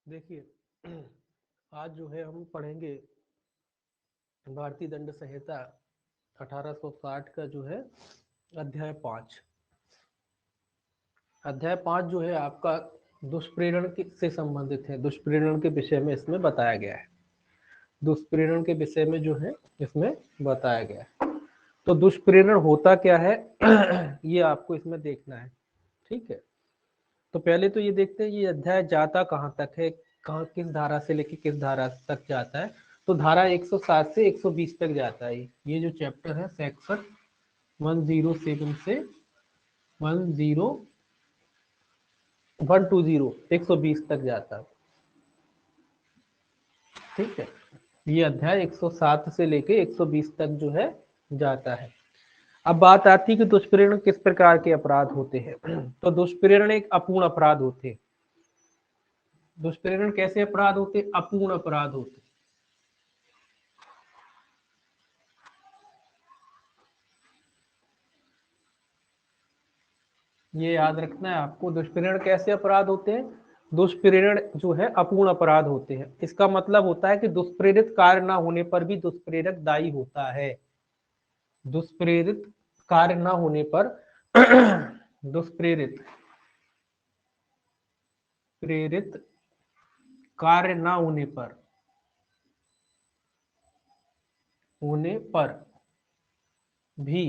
देखिए आज जो है हम पढ़ेंगे भारतीय दंड संहिता 1860 का जो है अध्याय 5। अध्याय 5 जो है आपका दुष्प्रेरण से संबंधित है। दुष्प्रेरण के विषय में इसमें बताया गया है। दुष्प्रेरण के विषय में जो है इसमें बताया गया है। तो दुष्प्रेरण होता क्या है ये आपको इसमें देखना है। ठीक है, तो पहले तो ये देखते हैं ये अध्याय जाता कहाँ तक है, कहाँ किस धारा से लेके किस धारा तक जाता है। तो धारा 107 से 120 तक जाता है। ये जो चैप्टर है सेक्शन 107 से 120 तक जाता है। ठीक है, ये अध्याय 107 से लेके 120 तक जो है जाता है। अब बात आती है कि दुष्प्रेरण किस प्रकार के अपराध होते हैं। तो दुष्प्रेरण एक अपूर्ण अपराध होते हैं। दुष्प्रेरण कैसे अपराध होते? अपूर्ण अपराध होते। ये याद रखना है आपको। दुष्प्रेरण कैसे अपराध होते हैं? दुष्प्रेरण जो है अपूर्ण अपराध होते हैं। इसका मतलब होता है कि दुष्प्रेरित कार्य ना होने पर भी दुष्प्रेरक दायी होता है। दुष्प्रेरित कार्य ना होने पर दुष्प्रेरित प्रेरित कार्य ना होने पर भी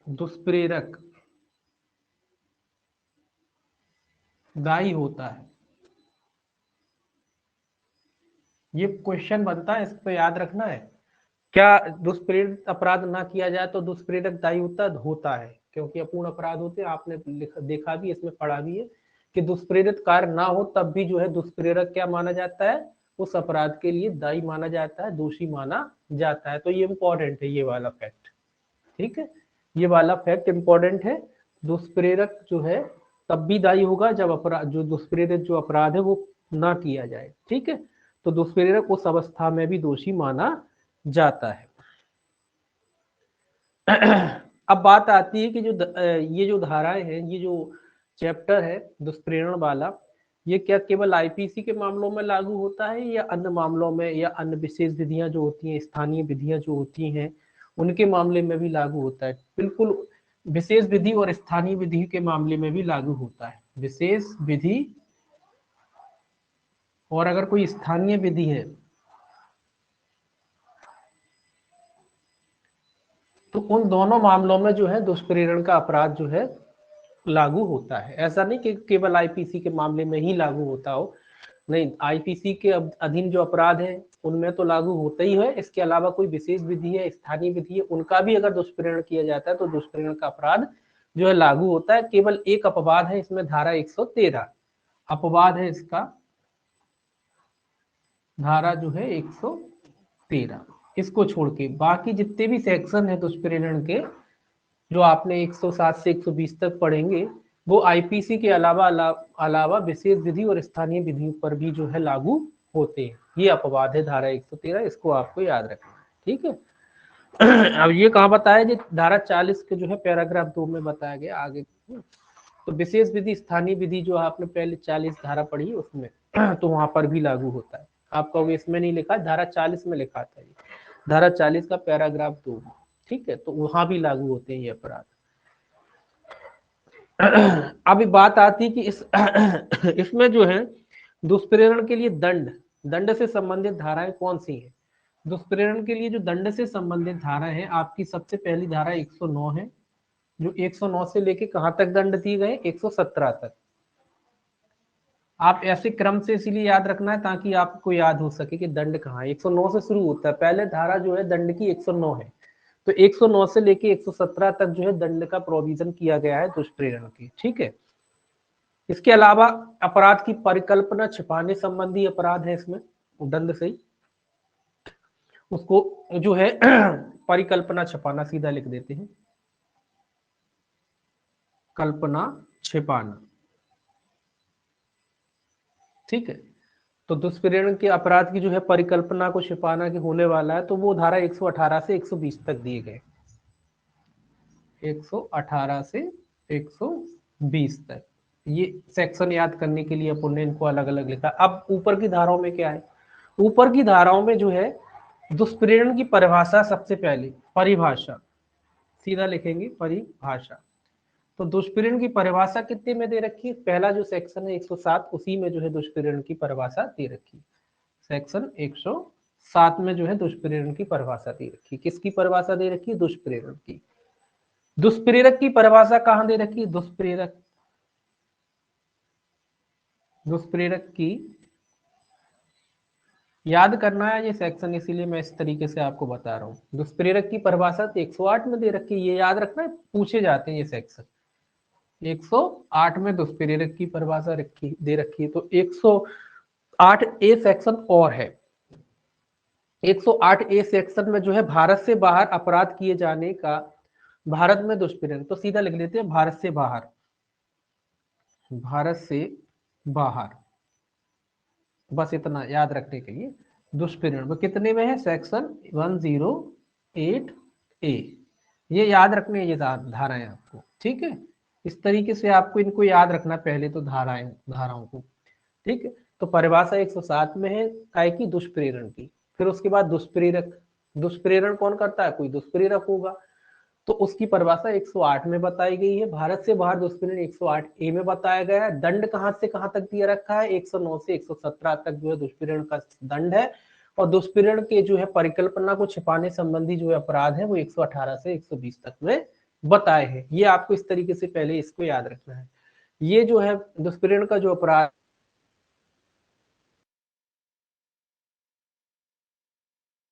दुष्प्रेरक दायी होता है। ये क्वेश्चन बनता है, इसको याद रखना है। क्या दुष्प्रेरित अपराध ना किया जाए तो दुष्प्रेरक दायी होता है, क्योंकि अपूर्ण अपराध होते हैं। आपने देखा भी, इसमें पढ़ा भी है कि दुष्प्रेरित कार्य ना हो तब भी जो है दुष्प्रेरक क्या माना जाता है? उस अपराध के लिए दायी माना जाता है, दोषी माना जाता है। तो ये इंपॉर्टेंट है, ये वाला फैक्ट। ठीक है, ये वाला फैक्ट इंपॉर्टेंट है। दुष्प्रेरक जो है तब भी दायी होगा जब अपराध, जो दुष्प्रेरित जो अपराध है वो ना किया जाए। ठीक है, तो दुष्प्रेरक उस अवस्था में भी दोषी माना जाता है। अब बात आती है कि ये जो धाराएं हैं, ये जो चैप्टर है दुष्प्रेरण वाला, ये क्या केवल आईपीसी के मामलों में लागू होता है या अन्य मामलों में, या अन्य विशेष विधियां जो होती हैं, स्थानीय विधियां जो होती हैं, उनके मामले में भी लागू होता है? बिल्कुल, विशेष विधि और स्थानीय विधि के मामले में भी लागू होता है। विशेष विधि और अगर कोई स्थानीय विधि है तो उन दोनों मामलों में जो है दुष्प्रेरण का अपराध जो है लागू होता है। ऐसा नहीं कि केवल आईपीसी के मामले में ही लागू होता हो, नहीं, आईपीसी के अधीन जो अपराध है उनमें तो लागू होता ही है। इसके अलावा कोई विशेष विधि है, स्थानीय विधि है, उनका भी अगर दुष्प्रेरण किया जाता है तो दुष्प्रेरण का अपराध जो है लागू होता है। केवल एक अपवाद है इसमें, धारा 113 अपवाद है इसका, धारा जो है 113। इसको छोड़ के बाकी जितने भी सेक्शन है दुष्प्रेरण के, जो आपने 107 से 120 तक पढ़ेंगे, वो आईपीसी के अलावा विशेष विधि और स्थानीय विधियों पर भी जो है लागू होते हैं। ये अपवाद है धारा 113, इसको आपको याद रखना है। ठीक है, अब ये कहाँ बताया? जी धारा 40 के जो है पैराग्राफ 2 में बताया गया आगे। तो विशेष विधि स्थानीय विधि जो आपने पहले 40 धारा पढ़ी उसमें तो वहां पर भी लागू होता है। आपका वो इसमें नहीं लिखा, धारा 40 में लिखा था ये, धारा 40 का पैराग्राफ 2। ठीक है, तो वहां भी लागू होते हैं ये अपराध। अभी बात आती है कि इसमें जो है दुष्प्रेरण के लिए दंड से संबंधित धाराएं कौन सी हैं? दुष्प्रेरण के लिए जो दंड से संबंधित धारा है, आपकी सबसे पहली धारा 109 है, जो 109 से लेके कहां तक दंड दिए गए? 117 तक। आप ऐसे क्रम से इसीलिए याद रखना है ताकि आपको याद हो सके कि दंड कहाँ है। 109 से शुरू होता है, पहले धारा जो है दंड की 109 है। तो 109 से लेके 117 तक जो है दंड का प्रोविजन किया गया है दुष्प्रेरण की। ठीक है, इसके अलावा अपराध की परिकल्पना छिपाने संबंधी अपराध है इसमें, दंड से ही उसको जो है परिकल्पना छिपाना सीधा लिख देते हैं, कल्पना छिपाना। ठीक है, तो दुष्प्रेरण के अपराध की जो है परिकल्पना को छिपाना की होने वाला है, तो वो धारा 118 से 120 तक दिए गए, 118 से 120 तक। ये सेक्शन याद करने के लिए अपन ने इनको अलग अलग लिखा। अब ऊपर की धाराओं में क्या है, ऊपर की धाराओं में जो है दुष्प्रेरण की परिभाषा, सबसे पहले परिभाषा सीधा लिखेंगे परिभाषा। तो दुष्प्रेरण की परिभाषा कितने में दे रखी है, पहला जो सेक्शन है 107 उसी में जो है दुष्प्रेरण की परिभाषा दे रखी है। सेक्शन 107 में जो है दुष्प्रेरण की परिभाषा दे रखी है। किसकी परिभाषा दे रखी है, दुष्प्रेरण की। दुष्प्रेरक की परिभाषा कहां दे रखी है, दुष्प्रेरक, दुष्प्रेरक की याद करना है ये सेक्शन, इसीलिए मैं इस तरीके से आपको बता रहा हूँ। दुष्प्रेरक की परिभाषा तो 108 में दे रखी है, ये याद रखना है, पूछे जाते हैं ये सेक्शन। 108 में दुष्प्रेरक की परिभाषा रखी दे रखी है। तो 108 ए सेक्शन और है। 108 ए सेक्शन में जो है भारत से बाहर अपराध किए जाने का, भारत में दुष्प्रेरण, तो सीधा लिख लेते हैं भारत से बाहर, भारत से बाहर, बस इतना याद रखने के लिए। दुष्प्रेरण वो कितने में है, सेक्शन 108 ए, ये याद रखने ये धाराएं आपको, ठीक है। इस तरीके से आपको इनको याद रखना पहले तो धाराओं को, ठीक है। तो परिभाषा 107 में है काय की, दुष्प्रेरण की। फिर उसके बाद दुष्प्रेरक, दुष्प्रेरण कौन करता है, कोई दुष्प्रेरक होगा, तो उसकी परिभाषा 108 में बताई गई है। भारत से बाहर दुष्प्रेरण 108 ए में बताया गया है। दंड कहां से कहां तक दिया रखा है, 109 से 117 तक जो है दुष्प्रेरण का दंड है। और दुष्प्रेरण के जो है परिकल्पना को छिपाने संबंधी जो है अपराध है वो 118 से 120 तक में बताए हैं। ये आपको इस तरीके से पहले इसको याद रखना है। ये जो है दुष्प्रेरण का जो अपराध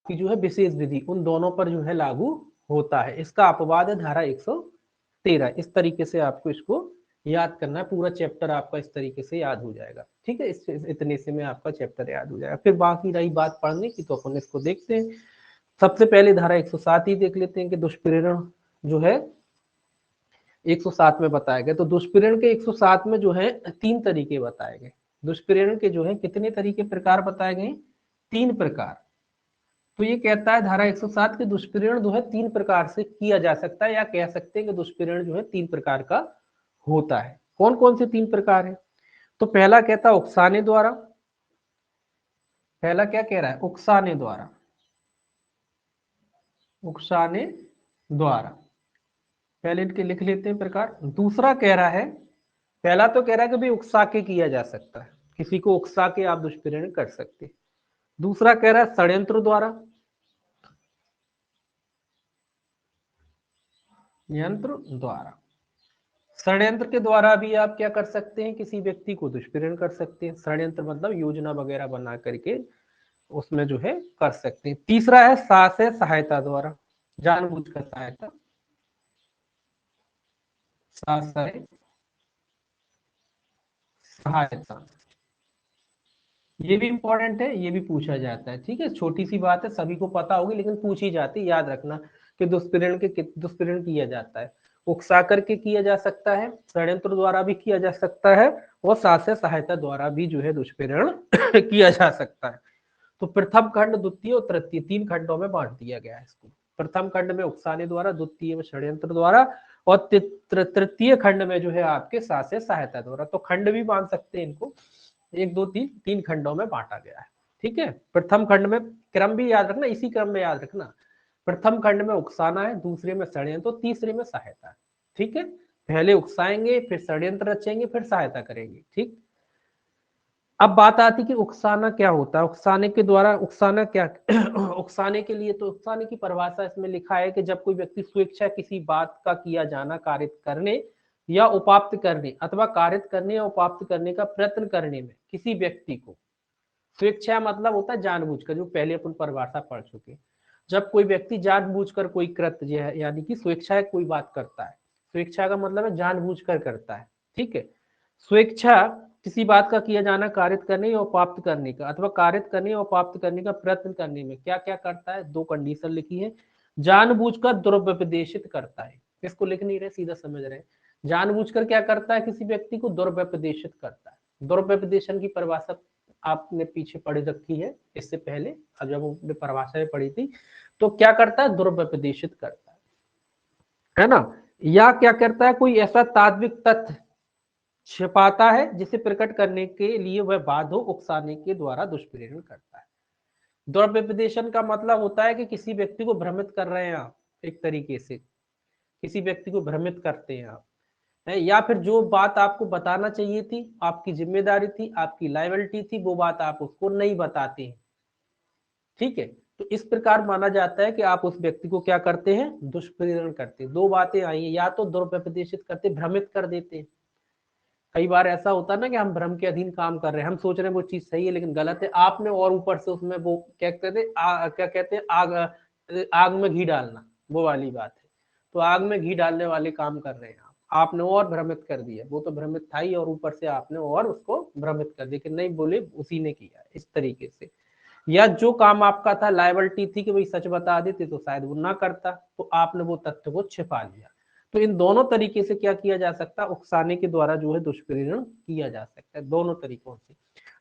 की जो है विशेष विधि उन दोनों पर जो है लागू होता है। इसका अपवाद है धारा 113। इस तरीके से आपको इसको याद करना है, पूरा चैप्टर आपका इस तरीके से याद हो जाएगा, ठीक है। इतने से में आपका चैप्टर याद हो जाएगा। फिर बाकी रही बात पढ़ने की, तो अपन इसको देखते हैं। सबसे पहले धारा 107 ही देख लेते हैं कि दुष्प्रेरण जो है 107 में बताया गया। तो दुष्प्रेरण के 107 में जो है 3 तरीके बताए गए। दुष्प्रेरण के जो है कितने तरीके प्रकार बताए गए, 3 प्रकार। तो ये कहता है धारा 107 के दुष्प्रेरण जो है 3 प्रकार से किया जा सकता है, या कह सकते हैं कि दुष्प्रेरण जो है 3 प्रकार का होता है। कौन कौन से 3 प्रकार है, तो पहला कहता है उकसाने द्वारा। पहला क्या कह रहा है, उकसाने द्वारा, उकसाने द्वारा, पहले इनके लिख लेते हैं प्रकार। दूसरा कह रहा है, पहला तो कह रहा है कि भाई उकसा के किया जा सकता है, किसी को उकसा के आप दुष्प्रेरण कर सकते हैं। दूसरा कह रहा है षड्यंत्र द्वारा, यंत्र द्वारा, षड्यंत्र के द्वारा भी आप क्या कर सकते हैं, किसी व्यक्ति को दुष्प्रेरण कर सकते हैं। षड्यंत्र मतलब योजना वगैरह बना करके उसमें जो है कर सकते हैं। तीसरा है साहस सहायता द्वारा, जानबूझकर सहायता, साहस सहायता, ये भी इंपॉर्टेंट है, ये भी पूछा जाता है, ठीक है। छोटी सी बात है, सभी को पता होगी, लेकिन पूछी जाती है, याद रखना कि दुष्प्रेरण किया जाता है, उकसा करके किया जा सकता है, षड्यंत्र द्वारा भी किया जा सकता है, और साहस सहायता द्वारा भी जो है दुष्प्रेरण किया जा सकता है। तो प्रथम खंड, द्वितीय और तृतीय 3 खंडों में बांट दिया गया है इसको। प्रथम खंड में उकसाने द्वारा, द्वितीय में षड्यंत्र द्वारा, और तृतीय खंड में जो है आपके साहस सहायता द्वारा। तो खंड भी मान सकते हैं इनको, 1 2 3 खंडों में बांटा गया है, ठीक है। प्रथम खंड में क्रम भी याद रखना, इसी क्रम में याद रखना। प्रथम खंड में उकसाना है, दूसरे में षड्यंत्र, तो तीसरे में सहायता है, ठीक है। पहले उकसाएंगे, फिर षड्यंत्र रचेंगे, फिर सहायता करेंगे, ठीक। अब बात आती कि उकसाना क्या होता है, उकसाने के द्वारा, उकसाना क्या उकसाने के लिए, तो उकसाने की परिभाषा इसमें लिखा है कि जब कोई व्यक्ति स्वेच्छा किसी बात का किया जाना कारित करने या उपाप्त करने, अथवा कारित करने या उपाप्त करने का प्रयत्न करने में किसी व्यक्ति को, स्वेच्छा मतलब होता है जानबूझकर, जो पहले अपन परिभाषा पढ़ चुके। जब कोई व्यक्ति जानबूझकर कोई कृत्य है, यानी कि स्वेच्छा कोई बात करता है, स्वेच्छा का मतलब है जानबूझकर करता है, ठीक है। स्वेच्छा किसी बात का किया जाना कारित करने या उपाप्त करने का, अथवा कारित करने या उपाप्त करने का प्रयत्न करने में क्या क्या करता है, 2 कंडीशन लिखी है। जानबूझकर दुर्व्यपदेशित करता है, इसको लिख नहीं रहे, सीधा समझ रहे हैं। जानबूझकर क्या करता है, किसी व्यक्ति को दुर्व्यपदेशित करता है। दुर्व्यपदेशन की परिभाषा आपने पीछे पढ़ रखी है इससे पहले, जब आपने परिभाषा में पढ़ी थी। तो क्या करता है, दुर्व्यपदेशित करता है ना। या क्या करता है, कोई ऐसा तात्विक तथ्य छिपाता है, जिसे प्रकट करने के लिए वह बाध्य उकसाने के द्वारा दुष्प्रेरण करता है। दुर्व्यपदेशन का मतलब होता है कि किसी व्यक्ति को भ्रमित कर रहे हैं आप, एक तरीके से किसी व्यक्ति को भ्रमित करते हैं आप, है, या फिर जो बात आपको बताना चाहिए थी, आपकी जिम्मेदारी थी, आपकी लायबिलिटी थी, वो बात आप उसको नहीं बताते हैं। ठीक है, तो इस प्रकार माना जाता है कि आप उस व्यक्ति को क्या करते हैं, दुष्प्रेरण करते हैं। दो बातें आई है, या तो दुर्व्यपदेशित करते, भ्रमित कर देते हैं। कई बार ऐसा होता है ना कि हम भ्रम के अधीन काम कर रहे हैं, हम सोच रहे हैं वो चीज सही है लेकिन गलत है, आपने और ऊपर से उसमें वो क्या कहते हैं, क्या कहते हैं, आग में घी डालना, वो वाली बात है। तो आग में घी डालने वाले काम कर रहे हैं आप, आपने और भ्रमित कर दिया, वो तो भ्रमित था ही और ऊपर से आपने और उसको भ्रमित कर दिया कि नहीं बोले उसी ने किया, इस तरीके से। या जो काम आपका था, लायबिलिटी थी कि भाई सच बता देते तो शायद वो ना करता, तो आपने वो तथ्य को छिपा लिया। तो इन दोनों तरीके से क्या किया जा सकता है, उकसाने के द्वारा जो है दुष्प्रेरण किया जा सकता है, दोनों तरीकों से।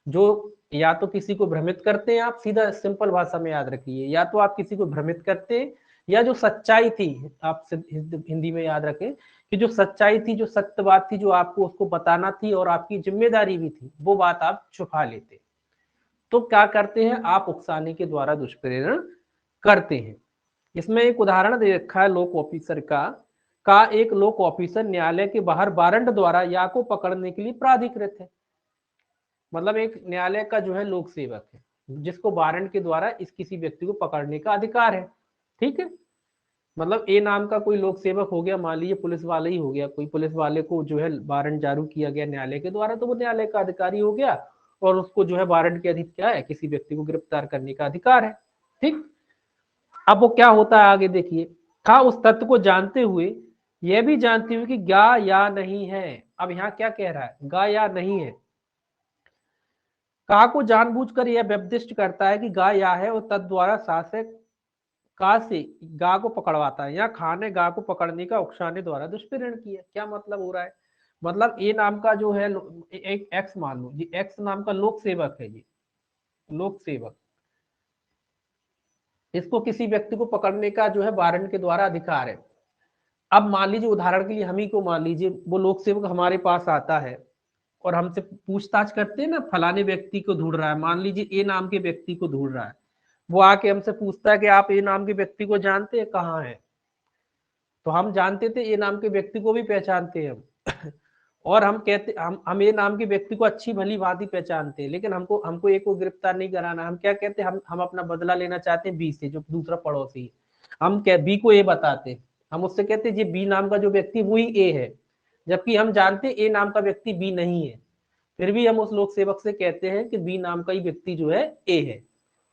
जो या तो किसी को भ्रमित करते हैं आप, सीधा सिंपल भाषा में याद रखिए, या तो आप किसी को भ्रमित करते हैं, या जो सच्चाई थी, आप हिंदी में याद रखें कि जो सच्चाई थी, जो सत्य बात थी, जो आपको उसको बताना थी और आपकी जिम्मेदारी भी थी, वो बात आप छुपा लेते। तो क्या करते हैं आप, उकसाने के द्वारा दुष्प्रेरण करते हैं। इसमें एक उदाहरण दे रखा है लोक ऑफिसर का एक लोक ऑफिसर न्यायालय के बाहर वारंट द्वारा या को पकड़ने के लिए प्राधिकृत है। मतलब एक न्यायालय का जो है लोक सेवक है, जिसको वारंट के द्वारा इस किसी व्यक्ति को पकड़ने का अधिकार है। ठीक है, मतलब ए नाम का कोई लोक सेवक हो गया, मान लीजिए पुलिस वाले ही हो गया, कोई पुलिस वाले को जो है वारंट जारी किया गया न्यायालय के द्वारा, तो वो न्यायालय का अधिकारी हो गया और उसको जो है वारंट के अधीन क्या है, किसी व्यक्ति को गिरफ्तार करने का अधिकार है। ठीक, अब वो क्या होता है आगे देखिए, था उस तत्व को जानते हुए, यह भी जानते हुए कि गा या नहीं है। अब यहाँ क्या कह रहा है, गा या नहीं है। का को जानबूझकर यह व्यवदिष्ट करता है कि गा या है और तद द्वारा शासक का से गा को पकड़वाता है, या खा ने गा को पकड़ने का उकसाने द्वारा दुष्प्रेरण किया। क्या मतलब हो रहा है, मतलब ए नाम का जो है एक एक्स मान लो जी, एक्स नाम का लोक सेवक है जी, लोक सेवक, इसको किसी व्यक्ति को पकड़ने का जो है वारंट के द्वारा अधिकार है। अब मान लीजिए उदाहरण के लिए हम ही को मान लीजिए, वो लोक सेवक हमारे पास आता है और हमसे पूछताछ करते हैं ना, फलाने व्यक्ति को ढूंढ रहा है, मान लीजिए ए नाम के व्यक्ति को ढूंढ रहा है, वो आके हमसे पूछता है कि आप ए नाम के व्यक्ति को जानते हैं, कहाँ है। तो हम जानते थे ए नाम के व्यक्ति को भी पहचानते हैं हम और हम कहते हम ए नाम के व्यक्ति को अच्छी भली भांति पहचानते हैं, लेकिन हमको हमको ए को गिरफ्तार नहीं कराना, हम क्या कहते हैं, हम अपना बदला लेना चाहते हैं बी से, जो दूसरा पड़ोसी है। हम क्या बी को ए बताते हैं, हम उससे कहते हैं ये बी नाम का जो व्यक्ति वही ए है, जबकि हम जानते हैं ए नाम का व्यक्ति बी नहीं है। फिर भी हम उस लोक सेवक से कहते हैं कि बी नाम का ही व्यक्ति जो है ए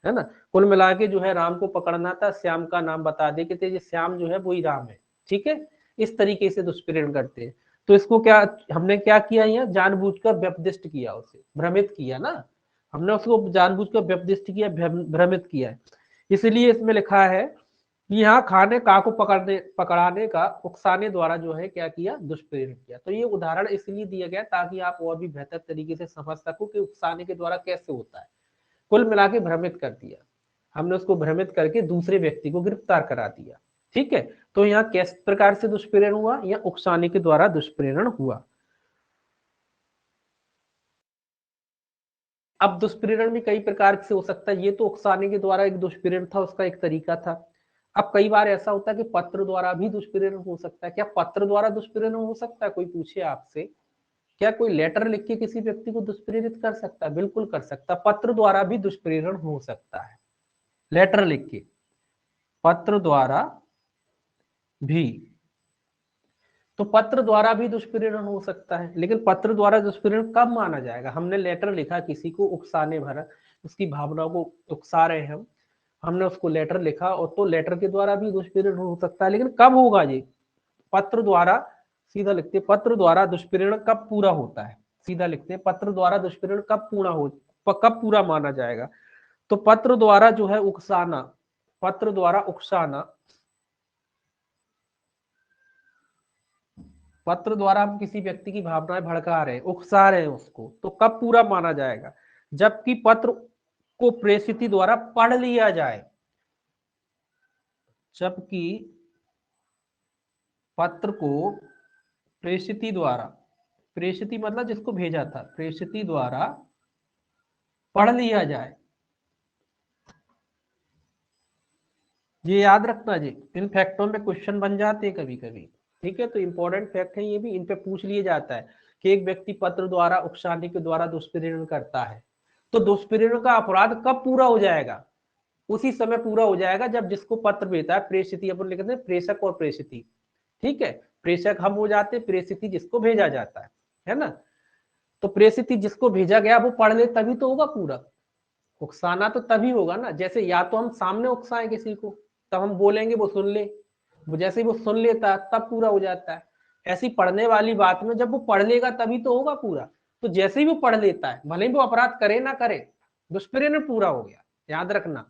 है ना। कुल मिला के जो है राम को पकड़ना था, श्याम का नाम बता दे कि तेरे श्याम जो है वही राम है। ठीक है, इस तरीके से दुष्प्रेरण करते हैं। तो इसको क्या हमने क्या किया, यहाँ जानबूझकर व्यपदिष्ट किया, उसे भ्रमित किया ना, हमने उसको जानबूझकर व्यपदिष्ट किया, भ्रमित किया है। इसलिए इसमें लिखा है कि यहाँ खाने का को पकड़ाने का उकसाने द्वारा जो है क्या किया, दुष्प्रेरण किया। तो ये उदाहरण इसलिए दिया गया ताकि आप और भी बेहतर तरीके से समझ सको कि उकसाने के द्वारा कैसे होता है। कुल मिला के भ्रमित कर दिया, हमने उसको भ्रमित करके दूसरे व्यक्ति को गिरफ्तार करा दिया। ठीक है, तो यहाँ किस प्रकार से दुष्प्रेरण हुआ, या उकसाने के द्वारा दुष्प्रेरण हुआ। अब दुष्प्रेरण भी कई प्रकार से हो सकता है, ये तो उकसाने के द्वारा एक दुष्प्रेरण था, उसका एक तरीका था। अब कई बार ऐसा होता है कि पत्र द्वारा भी दुष्प्रेरण हो सकता है। क्या पत्र द्वारा दुष्प्रेरण हो सकता है, कोई पूछे आपसे, क्या कोई लेटर लिख के किसी व्यक्ति को दुष्प्रेरित कर सकता है, बिल्कुल कर सकता है, पत्र द्वारा भी दुष्प्रेरण हो सकता है। लेटर लिख के, पत्र द्वारा भी, तो पत्र द्वारा भी दुष्प्रेरण हो सकता है, लेकिन पत्र द्वारा दुष्प्रेरण कब माना जाएगा, हमने लेटर लिखा किसी को उकसाने भरा, उसकी भावनाओं को उकसा रहे हैं हम, हमने उसको लेटर लिखा, और तो लेटर के द्वारा भी दुष्प्रेरण हो सकता है, लेकिन कब होगा ये, पत्र द्वारा, सीधा लिखते हैं पत्र द्वारा दुष्प्रेरण कब पूरा होता है, सीधा लिखते हैं पत्र द्वारा दुष्प्रेरण कब पूरा हो, कब पूरा माना जाएगा। तो पत्र द्वारा जो है उकसाना, पत्र द्वारा उकसाना, पत्र द्वारा हम किसी व्यक्ति की भावनाएं भड़का रहे हैं, उकसा रहे हैं उसको, तो कब पूरा माना जाएगा, जबकि पत्र को प्रेषित द्वारा पढ़ लिया जाए, जबकि पत्र को प्रेषित द्वारा प्रेषिती मतलब जिसको भेजा था, प्रेषिती द्वारा पढ़ लिया जाए। ये याद रखना जी, इन फैक्टों में क्वेश्चन बन जाते हैं कभी कभी। ठीक है, तो इंपॉर्टेंट फैक्ट है ये भी, इन पे पूछ लिया जाता है कि एक व्यक्ति पत्र द्वारा उकसाने के द्वारा दुष्प्रेरण करता है, तो दुष्प्रेरण का अपराध कब पूरा हो जाएगा? उसी समय पूरा हो जाएगा जब जिसको पत्र भेजा है, प्रेषिती अपन लिखते हैं प्रेषक और प्रेषिती। ठीक है, प्रेषक हम हो जाते, प्रेषिती जिसको भेजा जाता है ना। तो प्रेषिती जिसको भेजा गया वो पढ़ ले तभी तो होगा पूरा। उकसाना तो तभी होगा ना, जैसे या तो हम सामने उकसाएं किसी को, तब हम बोलेंगे वो सुन ले, वो जैसे ही वो सुन लेता तब पूरा हो जाता है। ऐसी पढ़ने वाली बात में जब वो पढ़ लेगा तभी तो होगा पूरा। तो जैसे ही वो पढ़ लेता है, भले ही वो अपराध करे ना करे, दुष्प्रेरण पूरा हो गया। याद रखना,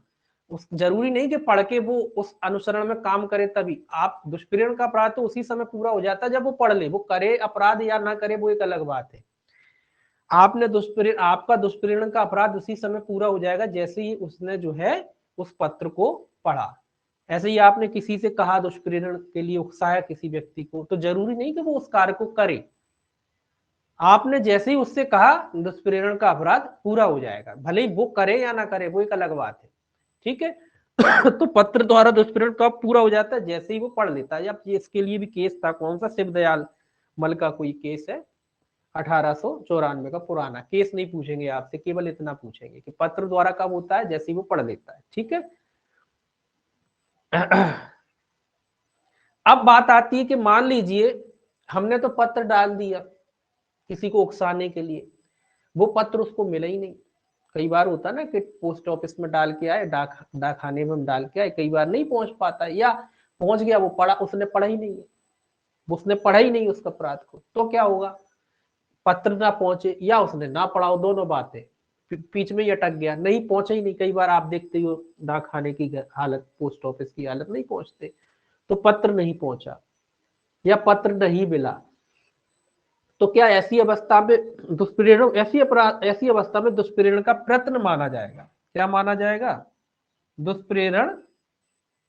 उस जरूरी नहीं कि पढ़ के वो उस अनुसरण में काम करे तभी। आप दुष्प्रेरण का अपराध तो उसी समय पूरा हो जाता है जब वो पढ़ ले। वो करे अपराध या ना करे वो एक अलग बात है। आपने दुष्प्रेरण, आपका दुष्प्रेरण का अपराध उसी समय पूरा हो जाएगा जैसे ही उसने जो है उस पत्र को पढ़ा। ऐसे ही आपने किसी से कहा दुष्प्रेरण के लिए, उकसाया किसी व्यक्ति को, तो जरूरी नहीं कि वो उस कार्य को करे। आपने जैसे ही उससे कहा दुष्प्रेरण का अपराध पूरा हो जाएगा, भले ही वो करे या ना करे वो एक अलग बात है। ठीक है। तो पत्र द्वारा दुष्प्रेरण कब पूरा हो जाता है? जैसे ही वो पढ़ लेता है। अब इसके लिए भी केस था, कौन सा, शिवदयाल मल का कोई केस है 1894 का, पुराना केस नहीं पूछेंगे आपसे, केवल इतना पूछेंगे कि पत्र द्वारा कब होता है? जैसे ही वो पढ़ लेता है। ठीक है। अब बात आती है कि मान लीजिए हमने तो पत्र डाल दिया किसी को उकसाने के लिए, वो पत्र उसको मिला ही नहीं। कई बार होता है ना कि पोस्ट ऑफिस में डाल के आए, डाकखाने में डाल के आए, कई बार नहीं पहुंच पाता, या पहुंच गया वो पढ़ा, उसने पढ़ा ही नहीं है, उसने पढ़ा ही नहीं उसका अपराध को, तो क्या होगा? पत्र ना पहुंचे या उसने ना पढ़ाओ, दोनों बातें बीच में ही अटक गया, नहीं पहुंचे ही नहीं। कई बार आप देखते हो डाक खाने की हालत, पोस्ट ऑफिस की हालत, नहीं पहुंचते, तो पत्र नहीं पहुंचा या पत्र नहीं मिला, तो क्या ऐसी अवस्था में दुष्प्रेरण, ऐसी अपराध, ऐसी अवस्था में दुष्प्रेरण का प्रयत्न माना जाएगा। क्या माना जाएगा? दुष्प्रेरण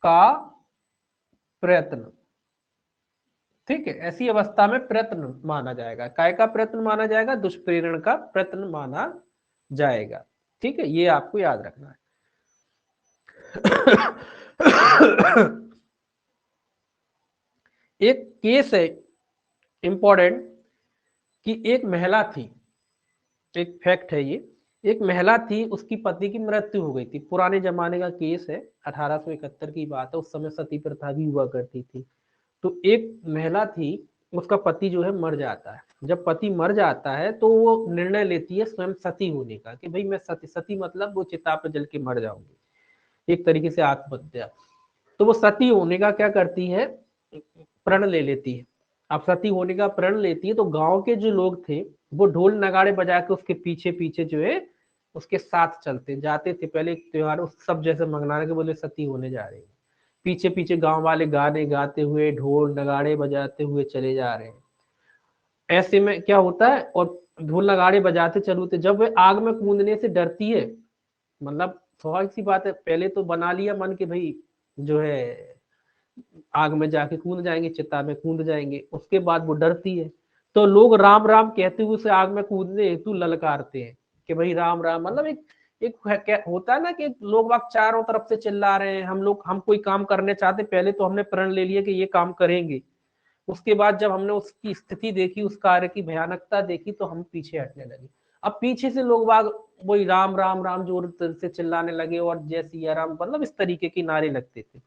का प्रयत्न। ठीक है, ऐसी अवस्था में प्रयत्न माना जाएगा। काय का प्रयत्न माना जाएगा? दुष्प्रेरण का प्रयत्न माना जाएगा। ठीक है, ये आपको याद रखना है। एक केस है इंपॉर्टेंट कि एक महिला थी, एक फैक्ट है ये, एक महिला थी, उसकी पति की मृत्यु हो गई थी। पुराने जमाने का केस है, 1871 की बात है, उस समय सती प्रथा भी हुआ करती थी। तो एक महिला थी, उसका पति जो है मर जाता है। जब पति मर जाता है तो वो निर्णय लेती है स्वयं सती होने का, कि भाई मैं सती, सती मतलब वो चिता पर जल के मर जाऊंगी, एक तरीके से आत्महत्या। तो वो सती होने का क्या करती है? प्रण ले लेती है। अब सती होने का प्रण लेती है तो गांव के जो लोग थे वो ढोल नगाड़े बजा के उसके पीछे पीछे जो है उसके साथ चलते जाते थे। पहले एक त्योहार उस सब जैसे मनाने के, बोले सती होने जा रही है, पीछे पीछे गांव वाले गाने गाते हुए, ढोल नगाड़े बजाते हुए चले जा रहे हैं। ऐसे में क्या होता है, और ढोल नगाड़े बजाते चलते, जब वे आग में कूदने से डरती है, मतलब स्वाभाविक सी बात है, पहले तो बना लिया मन के भाई जो है आग में जाके कूद जाएंगे, चिता में कूद जाएंगे, उसके बाद वो डरती है, तो लोग राम राम कहते हुए उसे आग में कूदने हेतु ललकारते हैं कि भाई राम राम। मतलब एक होता है ना कि लोग बाग चारों तरफ से चिल्ला रहे हैं, हम लोग, हम कोई काम करने चाहते, पहले तो हमने प्रण ले लिया कि ये काम करेंगे, उसके बाद जब हमने उसकी स्थिति देखी, उस कार्य की भयानकता देखी, तो हम पीछे हटने लगे। अब पीछे से लोग बाग वही राम राम राम जोर से चिल्लाने लगे, और जय सिया राम, मतलब इस तरीके के नारे लगते थे,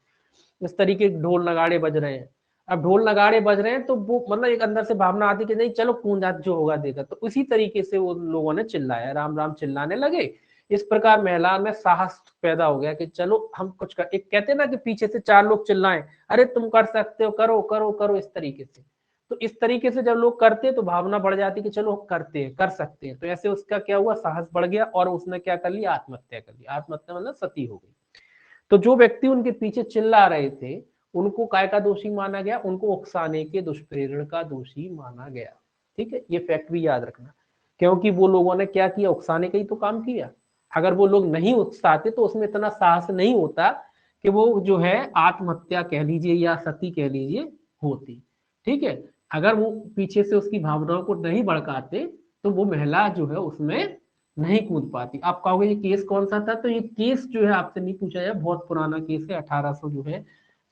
इस तरीके के ढोल नगाड़े बज रहे हैं। अब ढोल नगाड़े बज रहे हैं तो वो मतलब एक अंदर से भावना आती कि नहीं चलो कूंजा जो होगा देगा, तो उसी तरीके से वो लोगों ने चिल्लाया, राम राम चिल्लाने लगे। इस प्रकार महिला में साहस पैदा हो गया कि चलो हम कुछ कर, एक कहते ना कि पीछे से चार लोग चिल्लाएं, अरे तुम कर सकते हो, करो करो करो, इस तरीके से। तो इस तरीके से जब लोग करते तो भावना बढ़ जाती कि चलो करते हैं, कर सकते हैं। तो ऐसे उसका क्या हुआ, साहस बढ़ गया और उसने क्या कर लिया, आत्महत्या कर ली। आत्महत्या मतलब सती हो गई। तो जो व्यक्ति उनके पीछे चिल्ला रहे थे उनको काय का दोषी माना गया? उनको उकसाने के, दुष्प्रेरण का दोषी माना गया। ठीक है, ये फैक्ट भी याद रखना, क्योंकि वो लोगों ने क्या किया, उकसाने का ही तो काम किया। अगर वो लोग नहीं उकसाते तो उसमें इतना साहस नहीं होता कि वो जो है आत्महत्या कह लीजिए या सती कह लीजिए होती। ठीक है, अगर वो पीछे से उसकी भावनाओं को नहीं भड़काते तो वो महिला जो है उसमें नहीं कूद पाती। आप कहोगे ये केस कौन सा था, तो ये केस जो है आपसे नहीं पूछा जाए, बहुत पुराना केस है, 1800 जो है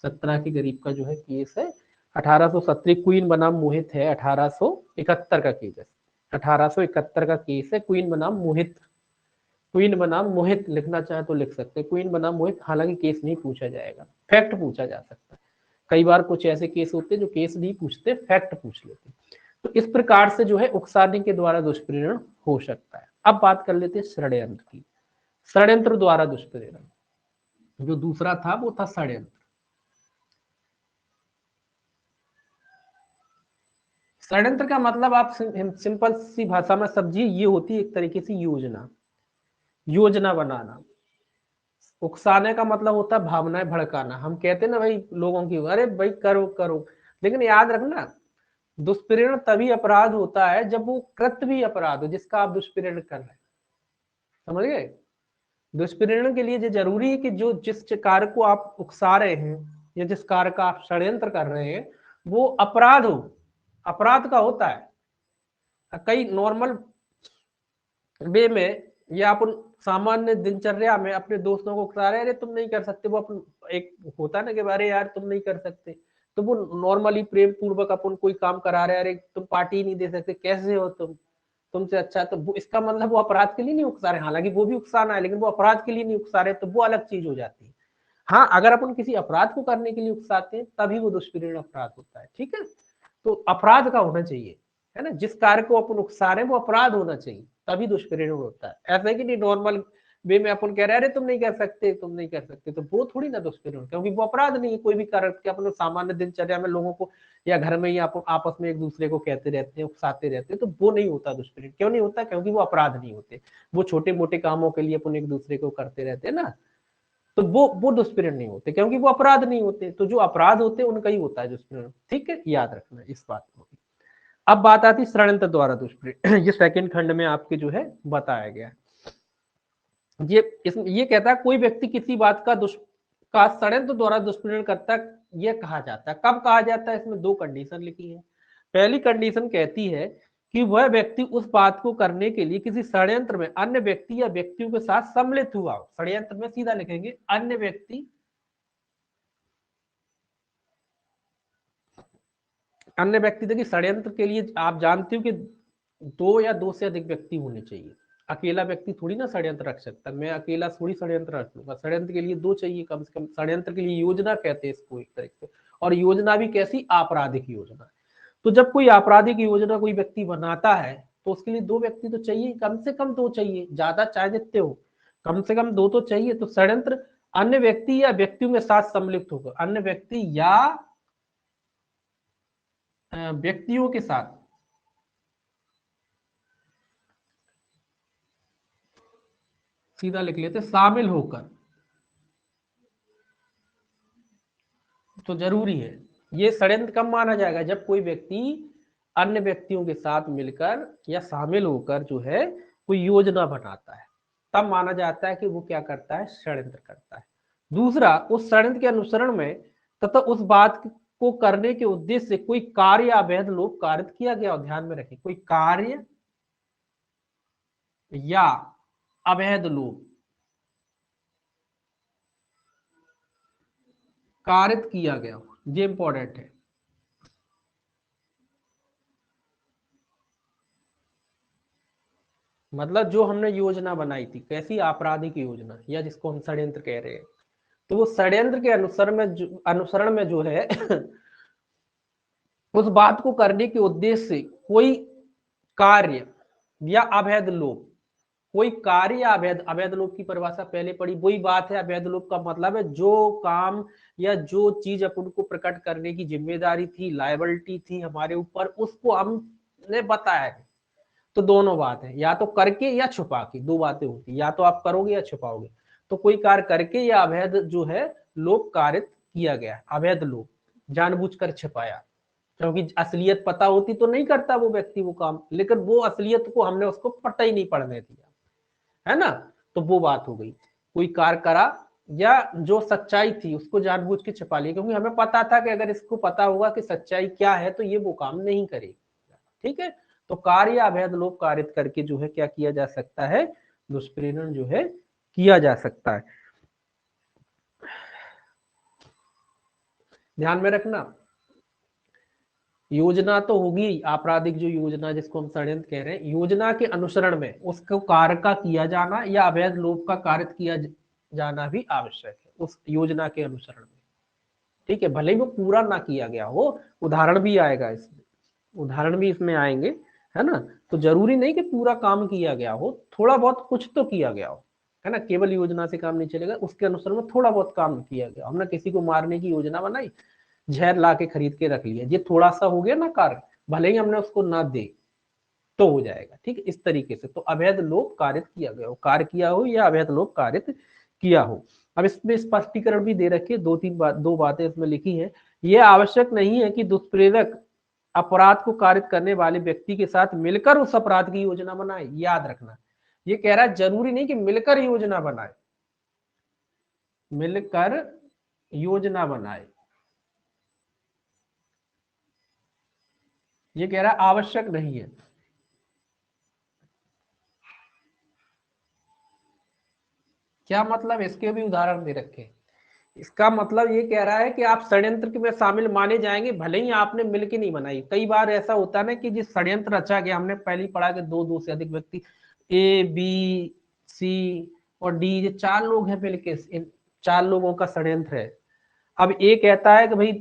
17 के करीब का जो है केस है। 1870 क्वीन बनाम मोहित है, 1871 का केस है, 1871 का केस है, क्वीन बनाम मोहित। क्वीन बनाम मोहित लिखना चाहे तो लिख सकते हैं, क्वीन बनाम मोहित। हालांकि केस नहीं पूछा जाएगा, फैक्ट पूछा जा सकता है। कई बार कुछ ऐसे केस होते हैं जो केस नहीं पूछते, फैक्ट पूछ लेते। तो इस प्रकार से जो है उकसाने के द्वारा दुष्प्रेरण हो सकता है। अब बात कर लेते हैं षड्यंत्र की। षड्यंत्र द्वारा दुष्प्रेरण जो दूसरा था वो था षड्यंत्र। षड्यंत्र का मतलब आप सिंपल सी भाषा में समझिए, ये होती है एक तरीके से योजना, योजना बनाना। उकसाने का मतलब होता है भावनाएं भड़काना। हम कहते हैं ना भाई लोगों की, अरे भाई करो करो, लेकिन याद रखना दुष्प्रेरण तभी अपराध होता है जब वो कृत्य भी अपराध हो जिसका आप दुष्प्रेरण कर रहे हैं। समझ गए? दुष्प्रेरण के लिए ये जरूरी है कि जो जिस कार्य को आप उकसा रहे हैं या जिस कार्य का आप षड्यंत्र कर रहे हैं वो अपराध हो, अपराध का होता है। कई नॉर्मल वे में या अपन सामान्य दिनचर्या में अपने दोस्तों को उकसा रहे, अरे तुम नहीं कर सकते, वो अपन एक होता है ना कि अरे यार तुम नहीं कर सकते, तो वो नॉर्मली प्रेम पूर्वक अपन कोई काम करा रहे, अरे तुम पार्टी नहीं दे सकते, कैसे हो तुम, तुमसे अच्छा, तो वो इसका मतलब वो अपराध के लिए नहीं उकसा रहे। हालांकि वो भी उकसाना है लेकिन वो अपराध के लिए नहीं उकसा रहे, तो वो अलग चीज हो जाती है। हाँ, अगर अपन किसी अपराध को करने के लिए उकसाते हैं तभी वो दुष्प्रेरण अपराध होता है। ठीक है, तो अपराध का होना चाहिए, है ना, जिस कार्य को अपन उकसा रहे हैं वो अपराध होना चाहिए, तभी दुष्प्रेरण होता है। ऐसा है कि नहीं नॉर्मल वे में अपन कह रहे हैं अरे तुम नहीं कर सकते, तुम नहीं कर सकते, तो वो थोड़ी ना दुष्प्रेरण, क्योंकि वो अपराध नहीं है। कोई भी कारण के अपन सामान्य दिनचर्या में लोगों को या घर में ही आप आपस में एक दूसरे को कहते रहते हैं, उकसाते रहते हैं, तो वो नहीं होता दुष्प्रेरण। क्यों नहीं होता? क्योंकि वो अपराध नहीं होते। वो छोटे मोटे कामों के लिए अपन एक दूसरे को करते रहते हैं ना, तो वो दुष्प्रेरण नहीं होते क्योंकि वो अपराध नहीं होते। तो जो अपराध होते हैं उनका ही होता है दुष्प्रेरण। ठीक है, याद रखना इस बात को। अब बात आती षड्यंत्र द्वारा दुष्प्रेरण। ये सेकंड खंड में आपके जो है बताया गया है। ये कहता है कोई व्यक्ति किसी बात का षड्यंत्र द्वारा दुष्प्रेरण करता है, यह कहा जाता है। कब कहा जाता है? इसमें दो कंडीशन लिखी है। पहली कंडीशन कहती है कि वह व्यक्ति उस बात को करने के लिए किसी षड्यंत्र में अन्य व्यक्ति या व्यक्तियों के साथ सम्मिलित हुआ हो। षड्यंत्र में सीधा लिखेंगे अन्य व्यक्ति, अन्य व्यक्ति। देखिए षड्यंत्र के लिए आप जानते हो कि दो या दो से अधिक व्यक्ति होने चाहिए। अकेला व्यक्ति थोड़ी ना षड्यंत्र रख सकता, मैं अकेला थोड़ी षड्यंत्र रख लूंगा। षड्यंत्र के लिए दो चाहिए कम से कम। षड्यंत्र के लिए योजना कहते हैं इसको एक तरीके से, और योजना भी कैसी? आपराधिक योजना। तो जब कोई आपराधिक योजना कोई व्यक्ति बनाता है तो उसके लिए दो व्यक्ति तो चाहिए, कम से कम दो चाहिए, ज्यादा चाहे जितने हो, कम से कम दो तो चाहिए। तो षड्यंत्र अन्य व्यक्ति या व्यक्तियों के साथ सम्मिलित होगा, अन्य व्यक्ति या व्यक्तियों के साथ सीधा लिख लेते शामिल होकर, तो जरूरी है। ये षड्यंत्र कब माना जाएगा? जब कोई व्यक्ति अन्य व्यक्तियों के साथ मिलकर या शामिल होकर जो है कोई योजना बनाता है, तब माना जाता है कि वो क्या करता है? षड्यंत्र करता है। दूसरा, उस षड्यंत्र के अनुसरण में तथा उस बात को करने के उद्देश्य से कोई कार्य या अवैध लोभ कारित किया गया। और ध्यान में रखें, कोई कार्य या अवैध लोभ कारित किया गया, ये इंपॉर्टेंट है। मतलब जो हमने योजना बनाई थी, कैसी? आपराधिक योजना, या जिसको हम षड्यंत्र कह रहे हैं, तो वो षड्यंत्र के अनुसरण में जो है उस बात को करने के उद्देश्य से कोई कार्य या अवैध लोभ, कोई कार्य या अवैध, अवैध लोभ की परिभाषा पहले पड़ी, वही बात है। अवैध लोभ का मतलब है जो काम या जो चीज अपन को प्रकट करने की जिम्मेदारी थी, लायबिलिटी थी हमारे ऊपर, उसको हमने बताया है। तो दोनों बात है, या तो करके या छुपा के, दो बातें होती, या तो आप करोगे या छुपाओगे। तो कोई कार्य करके या अवैध जो है लोभ कारित किया गया, अवैध लोभ जानबूझकर छिपाया, क्योंकि असलियत पता होती तो नहीं करता वो व्यक्ति वो काम, लेकिन वो असलियत को हमने उसको पता ही नहीं पड़ने दिया, है ना। तो वो बात हो गई, कोई कार्य करा या जो सच्चाई थी उसको जानबूझ के छिपा लिया, क्योंकि हमें पता था कि अगर इसको पता होगा कि सच्चाई क्या है तो ये वो काम नहीं करेगी। ठीक है, तो कार्य या अवैध लोभ कारित करके जो है क्या किया जा सकता है, दुष्प्रेरण जो है किया जा सकता है। ध्यान में रखना, योजना तो होगी आपराधिक जो योजना जिसको हम षड्यंत्र कह रहे हैं, योजना के अनुसरण में उसको कार्य का किया जाना या अवैध लोभ का कार्य किया जाना भी आवश्यक है उस योजना के अनुसरण में। ठीक है, भले ही वो पूरा ना किया गया हो, उदाहरण भी आएगा इसमें, उदाहरण भी इसमें आएंगे, है ना। तो जरूरी नहीं कि पूरा काम किया गया हो, थोड़ा बहुत कुछ तो किया गया हो, है ना। केवल योजना से काम नहीं चलेगा, उसके अनुसार में थोड़ा बहुत काम किया गया। हमने किसी को मारने की योजना बनाई, जहर ला के खरीद के रख लिया, ये थोड़ा सा हो गया ना कार्य, भले ही हमने उसको ना दे तो हो जाएगा। ठीक है, इस तरीके से तो अवैध लोभ कारित किया गया हो, कार्य किया हो या अवैध लोभ कारित किया हो। अब इसमें स्पष्टीकरण भी दे रखिए, दो बातें इसमें लिखी है। यह आवश्यक नहीं है कि दुष्प्रेरक अपराध को कारित करने वाले व्यक्ति के साथ मिलकर उस अपराध की योजना बनाए। याद रखना, ये कह रहा है जरूरी नहीं कि मिलकर योजना बनाए, मिलकर योजना बनाए, ये कह रहा है आवश्यक नहीं है। क्या मतलब, इसके भी उदाहरण दे रखे। इसका मतलब ये कह रहा है कि आप षड्यंत्र में शामिल माने जाएंगे भले ही आपने मिलकर नहीं बनाई। कई बार ऐसा होता है ना कि जिस षड्यंत्र रचा गया, हमने पहले ही पढ़ा कि दो से अधिक व्यक्ति, ए बी सी और डी, ये 4 लोग हैं मिलके, इन 4 लोगों का षड्यंत्र है। अब ए कहता है कि भाई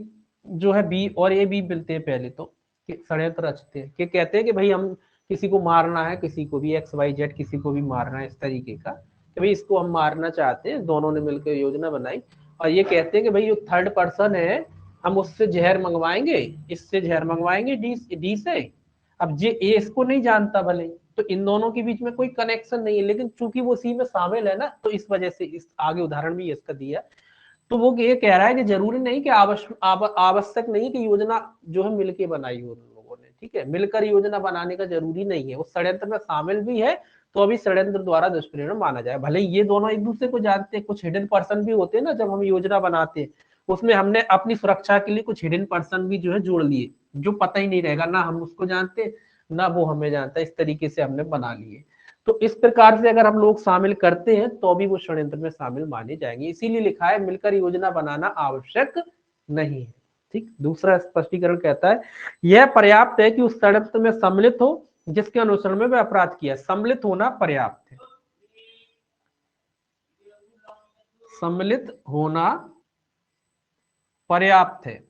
जो है बी और ए बी मिलते हैं पहले तो षड्यंत्र रचते हैं, कि कहते हैं कि भाई हम किसी को मारना है, किसी को भी एक्स वाई जेड किसी को भी मारना है, इस तरीके का कि भाई इसको हम मारना चाहते हैं। दोनों ने मिलकर योजना बनाई और ये कहते हैं कि भाई जो थर्ड पर्सन है हम उससे जहर मंगवाएंगे, इससे जहर मंगवाएंगे डी से। अब ये ए इसको नहीं जानता भले, तो इन दोनों के बीच में कोई कनेक्शन नहीं है, लेकिन चूंकि वो सी में शामिल है ना, तो इस वजह से इस आगे उदाहरण भी इसका दिया। तो वो ये कह रहा है कि जरूरी नहीं कि आवश्यक नहीं कि योजना जो है मिलके बनाई हो उन लोगों ने। ठीक है, मिलकर योजना बनाने का जरूरी नहीं है, उस षड्यंत्र में शामिल भी है तो अभी षड्यंत्र द्वारा दुष्प्रेरण माना जाए। भले ये दोनों एक दूसरे को जानते हैं, कुछ हिडन पर्सन भी होते हैं ना, जब हम योजना बनाते हैं उसमें हमने अपनी सुरक्षा के लिए कुछ हिडन पर्सन भी जो है जोड़ लिए, जो पता ही नहीं रहेगा, ना हम उसको जानते ना वो हमें जानता, इस तरीके से हमने बना लिए। तो इस प्रकार से अगर हम लोग शामिल करते हैं तो भी वो षड्यंत्र में शामिल माने जाएंगे। इसीलिए लिखा है मिलकर योजना बनाना आवश्यक नहीं है। ठीक, दूसरा स्पष्टीकरण कहता है यह पर्याप्त है कि उस षड्यंत्र में सम्मिलित हो जिसके अनुसरण में वह अपराध किया। सम्मिलित होना पर्याप्त है, सम्मिलित होना पर्याप्त है,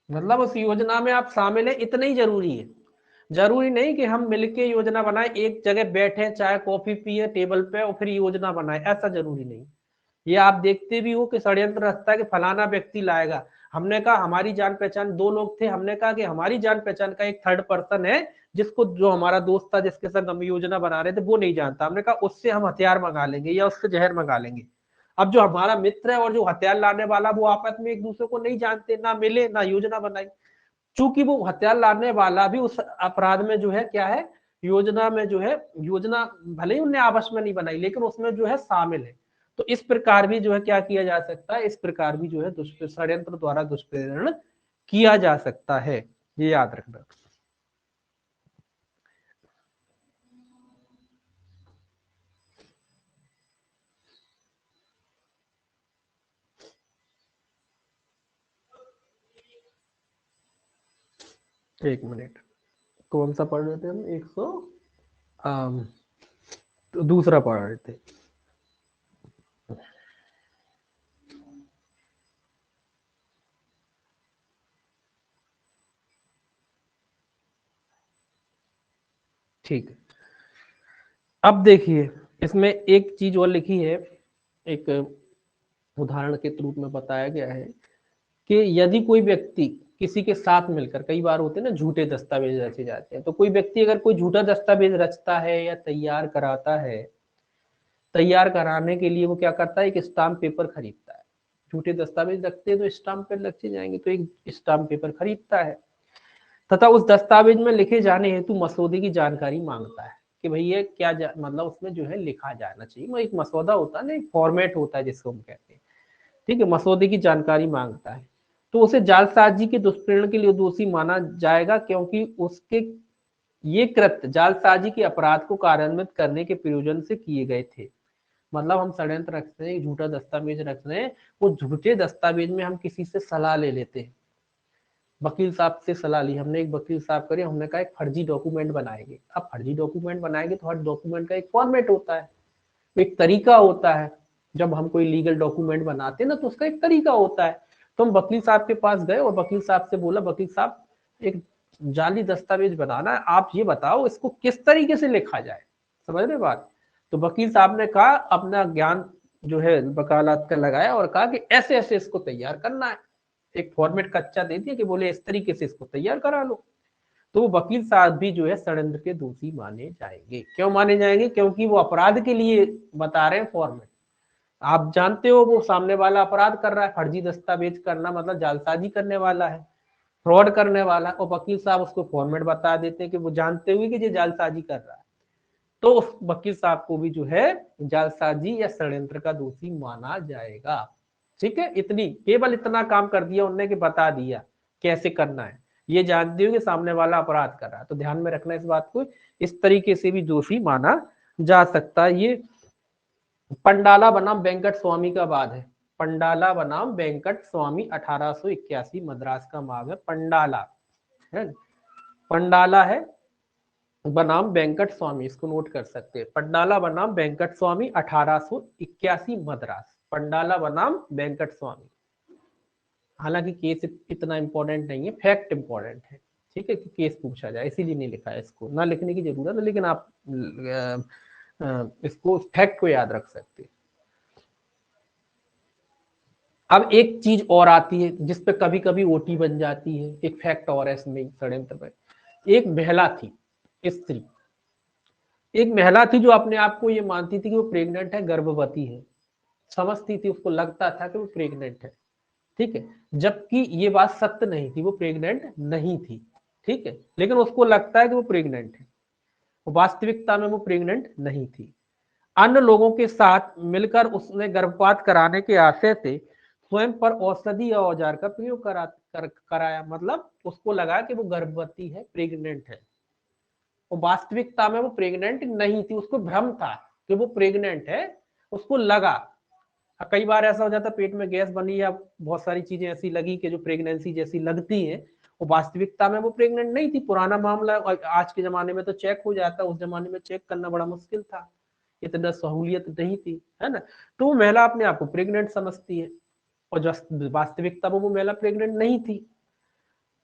मतलब उस योजना में आप शामिल है इतना ही जरूरी है। जरूरी नहीं कि हम मिलके योजना बनाए, एक जगह बैठे चाय कॉफी पिए टेबल पे और फिर योजना बनाए, ऐसा जरूरी नहीं। ये आप देखते भी हो कि षड्यंत्र रचता है कि फलाना व्यक्ति लाएगा, हमने कहा हमारी जान पहचान 2 लोग थे, हमने कहा कि हमारी जान पहचान का एक थर्ड पर्सन है जिसको, जो हमारा दोस्त था जिसके साथ हम योजना बना रहे थे वो नहीं जानता, हमने कहा उससे हम हथियार मंगा लेंगे या उससे जहर मंगा लेंगे। अब जो हमारा मित्र है और जो हथियार लाने वाला वो आपस में एक दूसरे को नहीं जानते, ना मिले ना योजना बनाई। चूंकि वो हथियार लाने वाला भी उस अपराध में जो है क्या है, योजना में जो है, योजना भले ही उन्हें आपस में नहीं बनाई लेकिन उसमें जो है शामिल है। तो इस प्रकार भी जो है क्या किया जा सकता है, इस प्रकार भी जो है षड्यंत्र द्वारा दुष्प्रेरण किया जा सकता है, ये याद रखना। एक मिनट, कौन सा पढ़ रहे थे हम, 100 तो दूसरा पढ़ रहे थे। ठीक है, अब देखिए इसमें एक चीज और लिखी है, एक उदाहरण के रूप में बताया गया है कि यदि कोई व्यक्ति किसी के साथ मिलकर, कई बार होते हैं ना झूठे दस्तावेज रचे जाते हैं, तो कोई व्यक्ति अगर कोई झूठा दस्तावेज रचता है या तैयार कराता है, तैयार कराने के लिए वो क्या करता है, एक स्टाम्प पेपर खरीदता है। झूठे दस्तावेज रखते हैं तो स्टाम्प पेपर रखे जाएंगे, तो एक स्टाम्प पेपर खरीदता है तथा उस दस्तावेज में लिखे जाने हेतु मसौदे की जानकारी मांगता है कि भैया क्या मतलब उसमें जो है लिखा जाना चाहिए। वो एक मसौदा होता है ना, एक फॉर्मेट होता है जिसको हम कहते हैं, ठीक है, मसौदे की जानकारी मांगता है। तो उसे जालसाजी के दुष्प्रेरण के लिए दोषी माना जाएगा क्योंकि उसके ये कृत्य जालसाजी के अपराध को कार्यान्वित करने के प्रयोजन से किए गए थे। मतलब हम षड्यंत्र रखते हैं, झूठा दस्तावेज रख रहे हैं, वो झूठे दस्तावेज में हम किसी से सलाह ले लेते हैं। वकील साहब से सलाह ली हमने, एक वकील साहब करे, हमने कहा एक फर्जी डॉक्यूमेंट बनाएंगे। अब फर्जी डॉक्यूमेंट बनाएंगे तो हर डॉक्यूमेंट का एक फॉर्मेट होता है, एक तरीका होता है। जब हम कोई लीगल डॉक्यूमेंट बनाते हैं ना तो उसका एक तरीका होता है। तो हम वकील साहब के पास गए और वकील साहब से बोला, वकील साहब एक जाली दस्तावेज बनाना है, आप ये बताओ इसको किस तरीके से लिखा जाए। समझ रहे बात? तो वकील साहब ने कहा, अपना ज्ञान जो है वकालत का लगाया और कहा कि ऐसे ऐसे इसको तैयार करना है। एक फॉर्मेट कच्चा दे दिया कि बोले इस तरीके से इसको तैयार करा लो। तो वकील साहब भी जो है षड्यंत्र के दोषी माने जाएंगे। क्यों माने जाएंगे? क्योंकि वो अपराध के लिए बता रहे हैं फॉर्मेट। आप जानते हो वो सामने वाला अपराध कर रहा है, फर्जी दस्तावेज करना मतलब जालसाजी करने वाला है, फ्रॉड करने वाला है, और वकील साहब उसको फॉर्मेट बता देते हैं कि वो जानते हुए कि ये जालसाजी कर रहा है। तो उस वकील साहब को भी जो है जालसाजी या षड्यंत्र का दोषी माना जाएगा। ठीक है, इतनी केवल इतना काम कर दिया उन्होंने कि बता दिया कैसे करना है, ये जानते हो कि सामने वाला अपराध कर रहा है। तो ध्यान में रखना इस बात को, इस तरीके से भी दोषी माना जा सकता है। ये पंडाला बनाम वेंकट स्वामी का वाद है। पंडाला बनाम वेंकट स्वामी 1881 मद्रास का मामला है। पंडाला है, पंडाला है बनाम वेंकट स्वामी, इसको नोट कर सकते हैं। पंडाला बनाम वेंकट स्वामी 1881 मद्रास, पंडाला बनाम वेंकट स्वामी। हालांकि केस इतना इंपॉर्टेंट नहीं है, फैक्ट इंपॉर्टेंट है। ठीक है, कि केस पूछा जाए इसीलिए नहीं लिखा है, इसको ना लिखने की जरूरत है, लेकिन आप इसको फैक्ट को याद रख सकते हैं। अब एक चीज और आती है जिसपे कभी कभी ओटी बन जाती है, एक फैक्ट और है इसमें षड्यंत्र पे। एक महिला थी, स्त्री, एक महिला थी जो अपने आप को ये मानती थी कि वो प्रेग्नेंट है, गर्भवती है, समझती थी, उसको लगता था कि वो प्रेग्नेंट है। ठीक है, जबकि ये बात सत्य नहीं थी, वो प्रेग्नेंट नहीं थी। ठीक है, लेकिन उसको लगता है कि वो प्रेग्नेंट है, वास्तविकता में वो प्रेग्नेंट नहीं थी। अन्य लोगों के साथ मिलकर उसने गर्भपात कराने के आशय से स्वयं पर औषधि या औजार का प्रयोग कराया। मतलब उसको लगा कि वो गर्भवती है, प्रेग्नेंट है, और वास्तविकता में वो प्रेग्नेंट नहीं थी। उसको भ्रम था कि वो प्रेग्नेंट है, उसको लगा। कई बार ऐसा हो जाता है पेट में गैस बनी या बहुत सारी चीजें ऐसी लगी कि जो प्रेगनेंसी जैसी लगती है, वो वास्तविकता में वो प्रेग्नेंट नहीं थी। पुराना मामला, आज के जमाने में तो चेक हो जाता, उस जमाने में चेक करना बड़ा मुश्किल था, इतना सहूलियत नहीं थी, है ना। तो वो महिला अपने आप को प्रेग्नेंट समझती है, और जो वास्तविकता में वो महिला प्रेग्नेंट नहीं थी।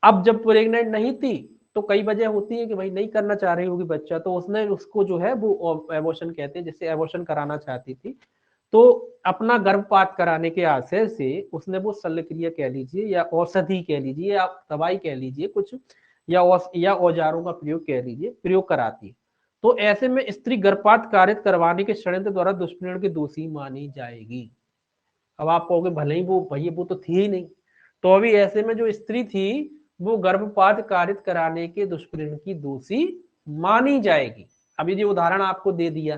अब जब प्रेग्नेंट नहीं थी तो कई वजह होती है कि भाई नहीं करना चाह रही होगी बच्चा, तो उसने उसको जो है वो एबॉर्शन कहते हैं, जैसे एबॉर्शन कराना चाहती थी, तो अपना गर्भपात कराने के आशय से उसने वो शल्यक्रिया कह लीजिए या औषधि कह लीजिए या दवाई कह लीजिए कुछ, या औजारों का प्रयोग कह लीजिए, प्रयोग कराती। तो ऐसे में स्त्री गर्भपात कारित करवाने के षड्यंत्र द्वारा दुष्प्रेरण की दोषी मानी जाएगी। अब आप कहोगे भले ही वो भैया वो तो थी ही नहीं, तो अभी ऐसे में जो स्त्री थी वो गर्भपात कारित कराने के दुष्प्रेरण की दोषी मानी जाएगी। अब ये उदाहरण आपको दे दिया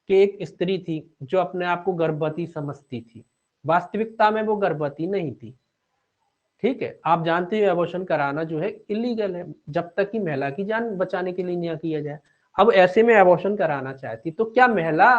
कि एक स्त्री थी जो अपने आप को गर्भवती समझती थी, वास्तविकता में वो गर्भवती नहीं थी। ठीक है, आप जानते हो एबॉर्शन कराना जो है इलीगल है, जब तक कि महिला की जान बचाने के लिए नहीं किया जाए। अब ऐसे में एबॉर्शन कराना चाहती, तो क्या महिला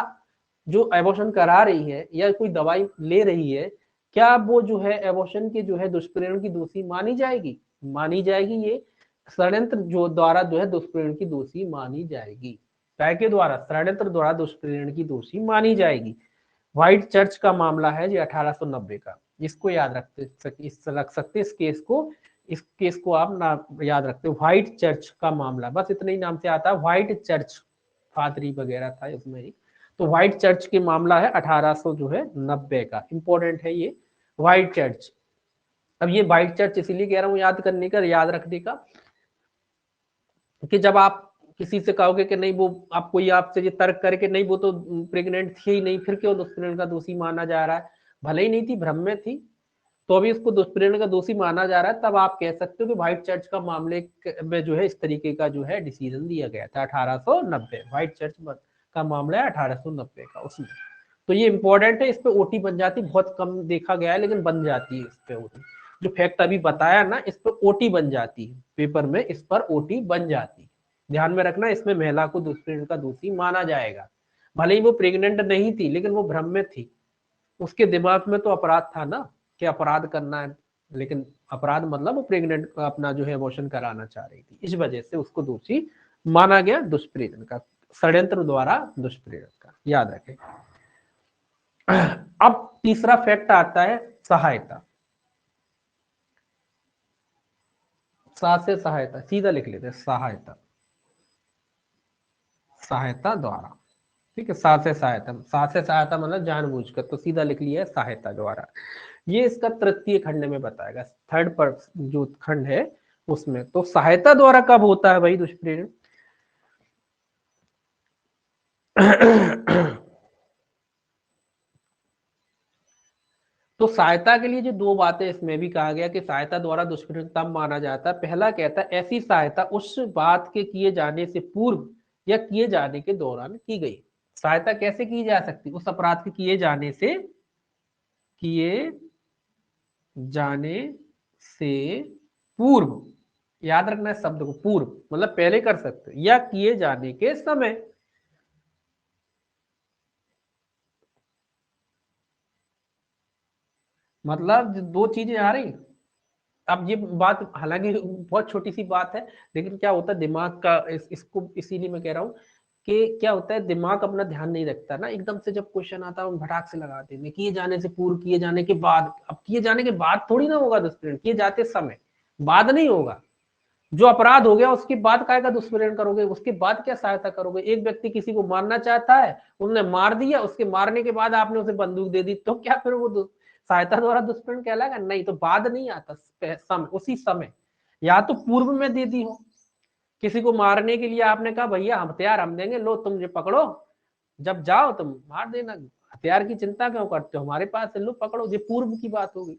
जो एबॉर्शन करा रही है या कोई दवाई ले रही है, क्या वो जो है एबॉर्शन के जो है दुष्प्रेरण की दोषी मानी जाएगी? मानी जाएगी। ये षड्यंत्र जो द्वारा जो है दुष्प्रेरण की दोषी मानी जाएगी, काय के द्वारा? षड्यंत्र द्वारा दुष्प्रेरण की दोषी मानी जाएगी। व्हाइट चर्च का मामला है जी 1890 का, इसको याद रख सकते इस केस को आप ना याद रखते हो। व्हाइट चर्च का मामला, बस इतने ही नाम से आता है, व्हाइट चर्च, फादरी वगैरह था इसमें ही। तो व्हाइट चर्च के मामला है 1800 जो है 90 का, इंपॉर्टेंट है ये व्हाइट चर्च। अब ये व्हाइट चर्च इसीलिए कह रहा हूँ याद करने का, याद रखने का, कि जब आप किसी से कहोगे कि नहीं वो आपको, ये आपसे ये तर्क करके नहीं वो तो प्रेग्नेंट थी ही नहीं, फिर क्यों दुष्प्रेरण का दोषी माना जा रहा है? भले ही नहीं थी, भ्रम में थी, तो अभी इसको दुष्प्रेरण का दोषी माना जा रहा है, तब आप कह सकते हो कि व्हाइट चर्च का मामले में जो है इस तरीके का जो है डिसीजन दिया गया था 1890। व्हाइट चर्च का मामला है 1890 का, उसमें तो ये इंपॉर्टेंट है, इस पे ओटी बन जाती, बहुत कम देखा गया है लेकिन बन जाती है इस पे ओटी। जो फैक्ट अभी बताया ना, इस पर ओटी बन जाती है पेपर में, इस पर ओटी बन जाती है। ध्यान में रखना, इसमें महिला को दुष्प्रेरण का दोषी माना जाएगा। भले ही वो प्रेग्नेंट नहीं थी लेकिन वो भ्रम में थी, उसके दिमाग में तो अपराध था ना कि अपराध करना है, लेकिन अपराध मतलब वो प्रेग्नेंट अपना जो है अबॉर्शन कराना चाह रही थी, इस वजह से उसको दोषी माना गया दुष्प्रेरण का, षड्यंत्र द्वारा दुष्प्रेरण का, याद रखें। अब तीसरा फैक्ट आता है सहायता। सा से सहायता, सीधा लिख लेते हैं सहायता, सहायता द्वारा, ठीक है। सा से सहायता, सा से सहायता मतलब जानबूझकर, तो सीधा लिख लिया सहायता द्वारा। ये इसका तृतीय खंड में बताएगा, थर्ड पर जो खंड है उसमें। तो सहायता द्वारा कब होता है भाई दुष्प्रेरण? तो सहायता के लिए जो दो बातें इसमें भी कहा गया कि सहायता द्वारा दुष्प्रेरण तब माना जाता है, पहला कहता है ऐसी सहायता उस बात के किए जाने से पूर्व या किए जाने के दौरान की गई। सहायता कैसे की जा सकती? उस अपराध के किए जाने से, किए जाने से पूर्व, याद रखना है शब्द को, पूर्व मतलब पहले कर सकते हो, या किए जाने के समय। मतलब दो चीजें आ रही। अब ये बात हालांकि बहुत छोटी सी बात है, लेकिन क्या होता है दिमाग का इसको इसीलिए मैं कह रहा हूँ कि क्या होता है दिमाग अपना ध्यान नहीं रखता ना, एकदम से जब क्वेश्चन आता है हम भटाक से लगा देते हैं किए जाने से पूर्व, किए जाने के बाद। अब किए जाने के बाद थोड़ी ना होगा दुष्प्रेरण, किए जाते समय, बाद नहीं होगा। जो अपराध हो गया उसके बाद काय का दुष्प्रेरण करोगे, उसके बाद क्या सहायता करोगे? एक व्यक्ति किसी को मारना चाहता है, उन्होंने मार दिया, उसके मारने के बाद आपने उसे बंदूक दे दी, तो क्या फिर वो सहायता द्वारा दुष्प्रेरण कहलाएगा? नहीं, तो बाद नहीं आता, समय, उसी समय, या तो पूर्व में दे दी हो। किसी को मारने के लिए आपने कहा भैया हथियार हम देंगे, लो तुम ये पकड़ो, जब जाओ तुम मार देना, हथियार की चिंता क्यों करते हो, हमारे पास है, लो पकड़ो, ये पूर्व की बात होगी।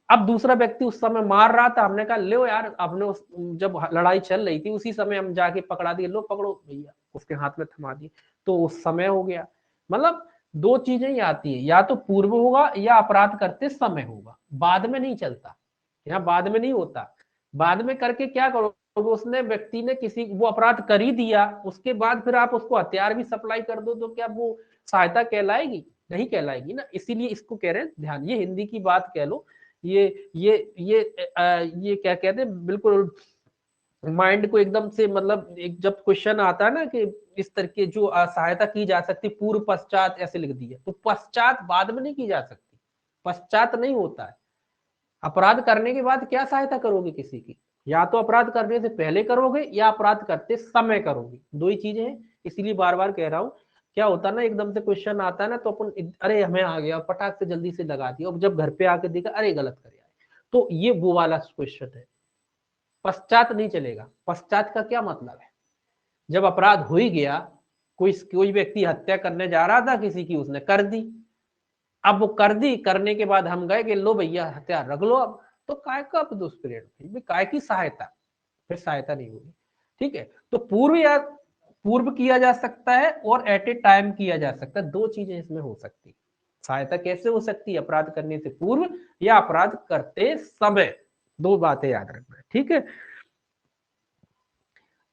अब दूसरा व्यक्ति उस समय मार रहा था, हमने कहा लो यार, आपने जब लड़ाई चल रही थी उसी समय हम जाके पकड़ा दिए, लो पकड़ो भैया, उसके हाथ में थमा दिए, तो उस समय हो गया। मतलब दो चीजें ही आती है, या तो पूर्व होगा या अपराध करते समय होगा, बाद में नहीं चलता, यहाँ बाद में नहीं होता। बाद में करके क्या करोगे, उसने व्यक्ति ने किसी वो अपराध कर ही दिया, उसके बाद फिर आप उसको हथियार भी सप्लाई कर दो, तो क्या वो सहायता कहलाएगी? नहीं कहलाएगी ना। इसीलिए इसको कह रहे हैं ध्यान, ये हिंदी की बात कह लो, ये क्या कहते हैं, बिल्कुल माइंड को एकदम से, मतलब एक जब क्वेश्चन आता है ना कि इस तरह की जो सहायता की जा सकती पूर्व पश्चात ऐसे लिख दिया, तो पश्चात बाद में नहीं की जा सकती, पश्चात नहीं होता है। अपराध करने के बाद क्या सहायता करोगे किसी की? या तो अपराध करने से पहले करोगे या अपराध करते समय करोगे, दो ही चीजें हैं। इसीलिए बार बार कह रहा हूं, क्या होता है ना एकदम से क्वेश्चन आता है ना, तो अपन अरे हमें आ गया, पटाख से जल्दी से लगा दिया, और जब घर पे आके देखा अरे गलत कर, तो ये वो वाला क्वेश्चन है। पश्चात नहीं चलेगा। पश्चात का क्या मतलब है? जब अपराध हो ही गया, कोई व्यक्ति हत्या करने जा रहा था किसी की, उसने कर दी, अब वो कर दी, करने के बाद हम गए कि लो भैया हथियार रख लो, अब तो काय का दुष्प्रेरण, काय की सहायता, फिर सहायता नहीं होगी। ठीक है, तो पूर्व या पूर्व किया जा सकता है और एट ए टाइम किया जा सकता है, दो चीजें इसमें हो सकती है। सहायता कैसे हो सकती है? अपराध करने से पूर्व या अपराध करते समय, दो बातें याद रखना है, ठीक है।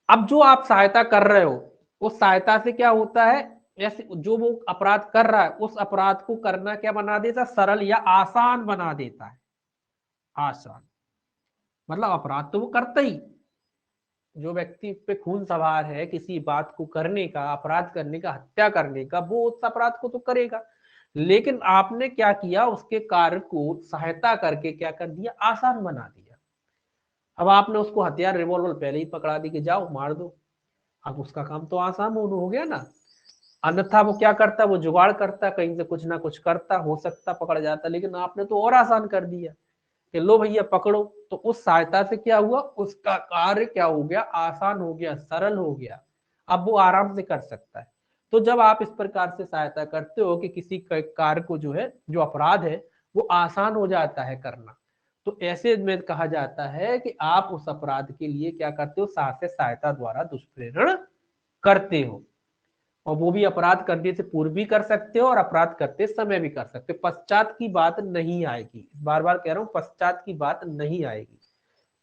अब जो आप सहायता कर रहे हो, उस सहायता से क्या होता है, जैसे जो वो अपराध कर रहा है उस अपराध को करना क्या बना देता, सरल या आसान बना देता है। आसान मतलब अपराध तो वो करता ही, जो व्यक्ति पे खून सवार है किसी बात को करने का, अपराध करने का, हत्या करने का, वो उस अपराध को तो करेगा, लेकिन आपने क्या किया, उसके कार्य को सहायता करके क्या कर दिया, आसान बना दिया। अब आपने उसको हथियार रिवॉल्वर पहले ही पकड़ा दी कि जाओ मार दो, अब उसका काम तो आसान हो गया ना। अन्यथा वो क्या करता, वो जुगाड़ करता, कहीं से कुछ ना कुछ करता, हो सकता पकड़ जाता, लेकिन आपने तो और आसान कर दिया कि लो भैया पकड़ो, तो उस सहायता से क्या हुआ, उसका कार्य क्या हो गया, आसान हो गया, सरल हो गया, अब वो आराम से कर सकता है। तो जब आप इस प्रकार से सहायता करते हो कि किसी कार्य को जो है, जो अपराध है वो आसान हो जाता है करना। तो ऐसे में कहा जाता है कि आप उस अपराध के लिए क्या करते हो, साहस सहायता द्वारा दुष्प्रेरण करते हो, और वो भी अपराध करने से पूर्व भी कर सकते हो और अपराध करते समय भी कर सकते हो। पश्चात की बात नहीं आएगी, बार बार कह रहा हूं, पश्चात की बात नहीं आएगी।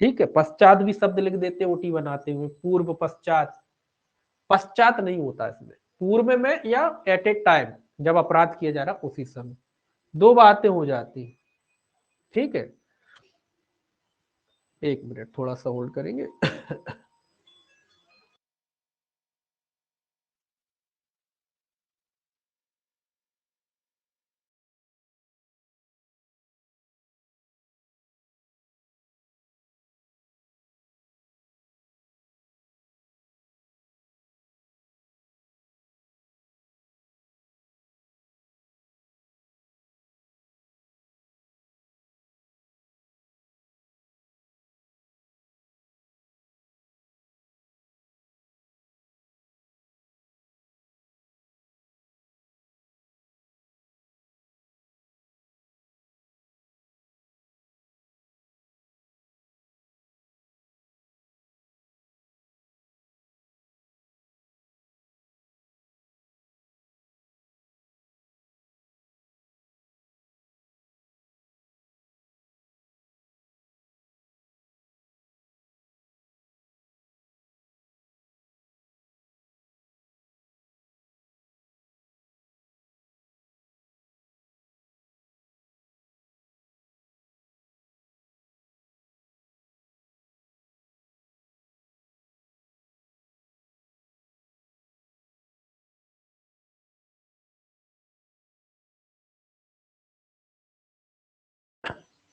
ठीक है, पश्चात भी शब्द लिख देते ओटी बनाते हुए, पूर्व पश्चात, पश्चात नहीं होता इसमें, पूर्व में या एट ए टाइम जब अपराध किया जा रहा उसी समय, दो बातें हो जाती। ठीक है, एक मिनट थोड़ा सा होल्ड करेंगे।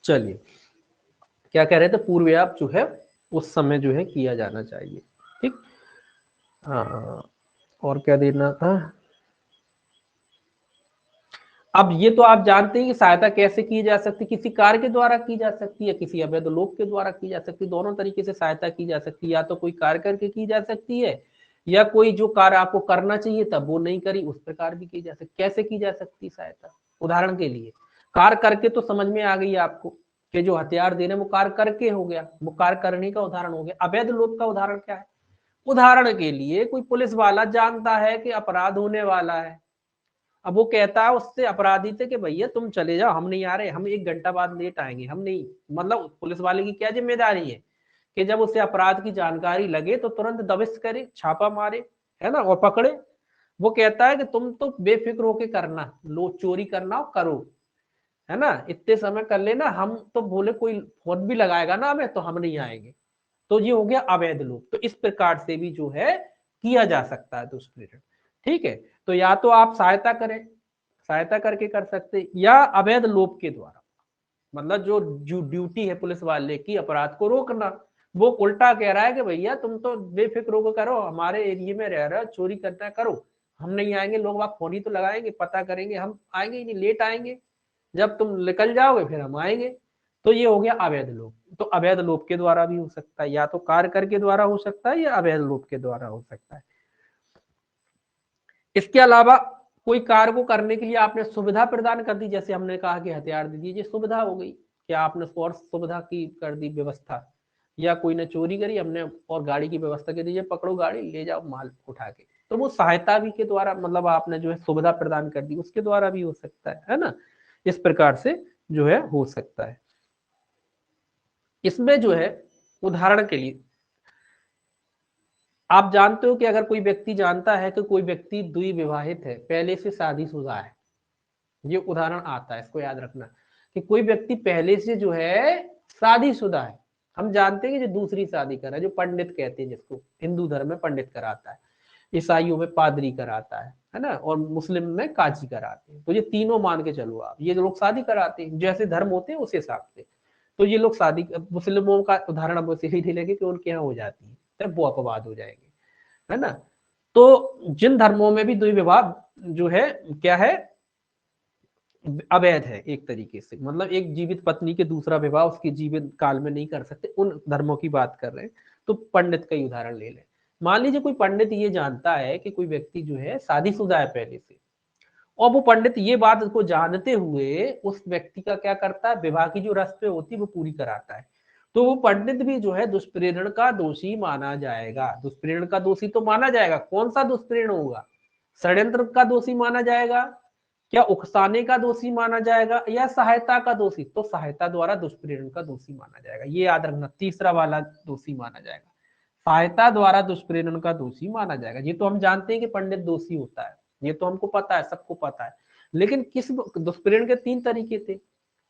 चलिए, क्या कह रहे थे, पूर्वायाप जो है उस समय जो है किया जाना चाहिए। ठीक, हाँ, और क्या देना था। अब ये तो आप जानते हैं कि सहायता कैसे की जा सकती, किसी कार्य के द्वारा की जा सकती है, किसी अवैध लोक के द्वारा की जा सकती है, दोनों तरीके से सहायता की जा सकती है। या तो कोई कार्य करके की जा सकती है, या कोई जो कार्य आपको करना चाहिए तब वो नहीं करी, उस प्रकार भी की जा सकती। कैसे की जा सकती सहायता, उदाहरण के लिए कार्य करके तो समझ में आ गई आपको कि जो हथियार देने वो कार्य करके हो गया, वो कार्य करने का उदाहरण हो गया। अवैध लोक का उदाहरण क्या है, उदाहरण के लिए कोई पुलिस वाला जानता है कि अपराध होने वाला है, अब वो कहता है उससे अपराधी से कि भैया तुम चले जाओ, हम नहीं आ रहे, हम 1 घंटा बाद लेट आएंगे, हम नहीं, मतलब पुलिस वाले की क्या जिम्मेदारी है कि जब उसे अपराध की जानकारी लगे तो तुरंत दबिश करे, छापा मारे, है ना, और पकड़े। वो कहता है कि तुम तो बेफिक्र होके करना, लो चोरी करना हो करो, है ना, इतने समय कर लेना, हम तो बोले कोई फोन भी लगाएगा ना हमें तो हम नहीं आएंगे। तो ये हो गया अवैध लोप। तो इस प्रकार से भी जो है किया जा सकता है दुष्प्रेरण। ठीक है, तो या तो आप सहायता करें, सहायता करके कर सकते, या अवैध लोप के द्वारा, मतलब जो ड्यूटी है पुलिस वाले की अपराध को रोकना, वो उल्टा कह रहा है कि भैया तुम तो बेफिक्र होकर करो, हमारे एरिया में रह रहे हो, चोरी करना करो, हम नहीं आएंगे, लोग वहां फोन ही तो लगाएंगे, पता करेंगे, हम आएंगे ही नहीं, लेट आएंगे, जब तुम निकल जाओगे फिर हम आएंगे। तो ये हो गया अवैध लोप। तो अवैध लोप के द्वारा भी हो सकता है, या तो कार्य कर के द्वारा हो सकता है या अवैध लोप के द्वारा हो सकता है। इसके अलावा कोई कार्य को करने के लिए आपने सुविधा प्रदान कर दी, जैसे हमने कहा कि हथियार दे दीजिए, सुविधा हो गई, क्या आपने और सुविधा की कर दी व्यवस्था, या कोई ने चोरी करी हमने और गाड़ी की व्यवस्था कर दीजिए, पकड़ो गाड़ी ले जाओ माल उठा के, तो वो सहायता भी के द्वारा, मतलब आपने जो है सुविधा प्रदान कर दी, उसके द्वारा भी हो सकता है ना। इस प्रकार से जो है हो सकता है। इसमें जो है उदाहरण के लिए आप जानते हो कि अगर कोई व्यक्ति जानता है कि कोई व्यक्ति द्विविवाहित है, पहले से शादीशुदा है, ये उदाहरण आता है, इसको याद रखना कि कोई व्यक्ति पहले से जो है शादीशुदा है, हम जानते हैं कि जो दूसरी शादी कर रहा है, जो पंडित कहते हैं जिसको, हिंदू धर्म में पंडित कराता है, ईसाइयों में पादरी कराता है ना, और मुस्लिम में काजी कराते हैं। तो ये तीनों मान के चलो आप, ये लोग शादी कराते हैं जैसे धर्म होते हैं उस हिसाब से। तो ये लोग शादी, मुस्लिमों का उदाहरण अब वैसे ही लेंगे कि उनके यहाँ हो जाती है, तब वो अपवाद हो जाएंगे, है ना। तो जिन धर्मों में भी द्विविवाह जो है क्या है, अवैध है एक तरीके से, मतलब एक जीवित पत्नी के दूसरा विवाह उसके जीवित काल में नहीं कर सकते, उन धर्मों की बात कर रहे हैं। तो पंडित का ही उदाहरण ले लें, मान लीजिए कोई पंडित ये जानता है कि कोई व्यक्ति जो है शादीशुदा है पहले से, और वो पंडित ये बात को जानते हुए उस व्यक्ति का क्या करता है, विवाह की जो रस्में होती है वो पूरी कराता है। तो वो पंडित भी जो है दुष्प्रेरण का दोषी माना जाएगा। दुष्प्रेरण का दोषी तो माना जाएगा। कौन सा दुष्प्रेरण होगा? षड्यंत्र का दोषी माना जाएगा, क्या उकसाने का दोषी माना जाएगा, या सहायता का दोषी? तो सहायता द्वारा दुष्प्रेरण का दोषी माना जाएगा। ये याद रखना, तीसरा वाला दोषी माना जाएगा, सहायता द्वारा दुष्प्रेरण का दोषी माना जाएगा। ये तो हम जानते हैं कि पंडित दोषी होता है, ये तो हमको पता है, सबको पता है। लेकिन किस दुष्प्रेरण के 3 तरीके थे,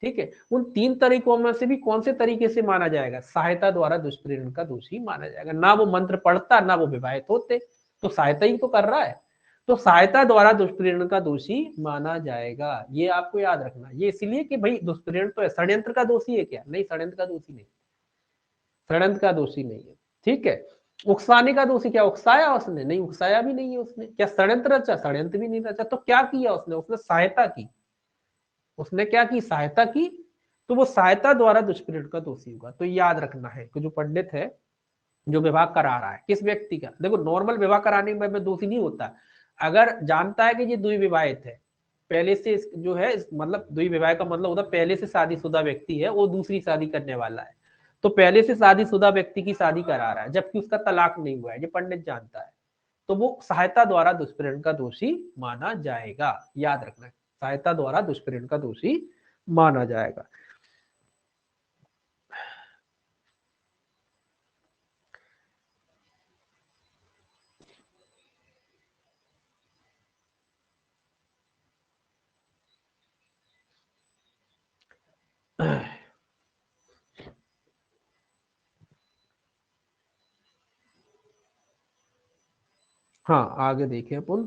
ठीक है, उन 3 तरीकों में से भी कौन से तरीके से माना जाएगा? सहायता द्वारा दुष्प्रेरण का दोषी माना जाएगा। ना वो मंत्र पढ़ता, ना वो विवाहित होते, तो सहायता ही तो कर रहा है, तो सहायता द्वारा दुष्प्रेरण का दोषी माना जाएगा। ये आपको याद रखना। ये इसलिए कि भाई दुष्प्रेरण तो है, षड्यंत्र का दोषी है क्या? नहीं, षड्यंत्र का दोषी नहीं, षड्यंत्र का दोषी नहीं है, ठीक है। उकसाने का दोषी, क्या उकसाया उसने? नहीं, उकसाया भी नहीं है उसने। क्या षड्यंत्र रचा? षड्यंत्र भी नहीं रचा। तो क्या किया उसने? उसने सहायता की। उसने क्या की? सहायता की। तो वो सहायता द्वारा दुष्प्रेरण का दोषी होगा। तो याद रखना है कि जो पंडित है, जो विवाह करा रहा है, किस व्यक्ति का, देखो नॉर्मल विवाह कराने में दोषी नहीं होता। अगर जानता है कि ये द्विविवाहित है, पहले से जो है, मतलब द्विविवाह का मतलब होता है पहले से शादीशुदा व्यक्ति है, वो दूसरी शादी करने वाला है, तो पहले से शादीशुदा व्यक्ति की शादी करा रहा है जबकि उसका तलाक नहीं हुआ है, ये पंडित जानता है, तो वो सहायता द्वारा दुष्प्रेरण का दोषी माना जाएगा। याद रखना, सहायता द्वारा दुष्प्रेरण का दोषी माना जाएगा। हाँ, आगे देखें अपन।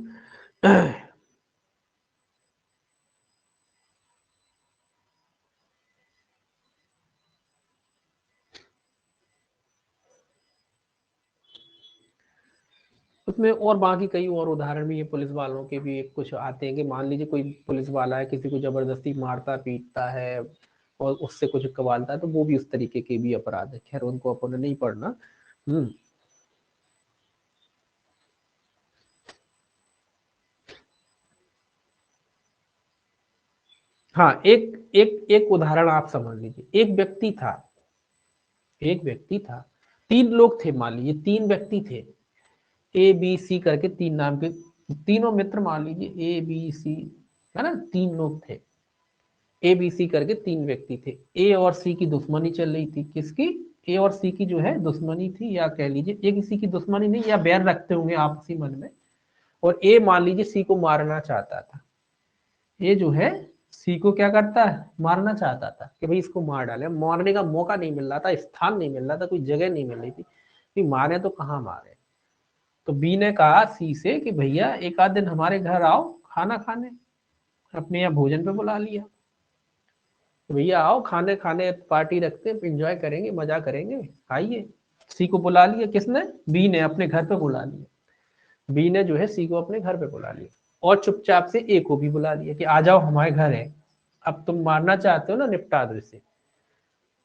उसमें और बाकी कई और उदाहरण भी है, पुलिस वालों के भी कुछ आते हैं कि मान लीजिए कोई पुलिस वाला है, किसी को जबरदस्ती मारता पीटता है और उससे कुछ कवालता है, तो वो भी उस तरीके के भी अपराध है। खैर उनको अपन ने नहीं पढ़ना। हाँ, एक एक एक उदाहरण आप समझ लीजिए। एक व्यक्ति था, 3 लोग थे, मान लीजिए 3 व्यक्ति थे, ए बी सी करके 3 नाम के, तीनों मित्र, मान लीजिए ए बी सी, है ना, 3 लोग थे, ए बी सी करके 3 व्यक्ति थे। ए और सी की दुश्मनी चल रही थी। किसकी? ए और सी की जो है दुश्मनी थी, या कह लीजिए एक किसी की दुश्मनी नहीं, या बैर रखते होंगे आपसी मन में। और ए मान लीजिए सी को मारना चाहता था। ये जो है सी को क्या करता है? मारना चाहता था कि भाई इसको मार डाले। मारने का मौका नहीं मिल रहा था, स्थान नहीं मिल रहा था, कोई जगह नहीं मिल रही थी कि मारे तो कहाँ मारे। तो बी ने कहा सी से कि भैया एक आध दिन हमारे घर आओ खाना खाने, अपने यहाँ भोजन पे बुला लिया, तो भैया आओ खाने खाने पार्टी रखते हैं, एंजॉय करेंगे, मजा करेंगे, आइए। सी को बुला लिया। किसने? बी ने अपने घर पे बुला लिया। बी ने जो है सी को अपने घर पे बुला लिया, और चुपचाप से ए को भी बुला लिया कि आ जाओ हमारे घर है, अब तुम मारना चाहते हो ना, निपटा दो इसे।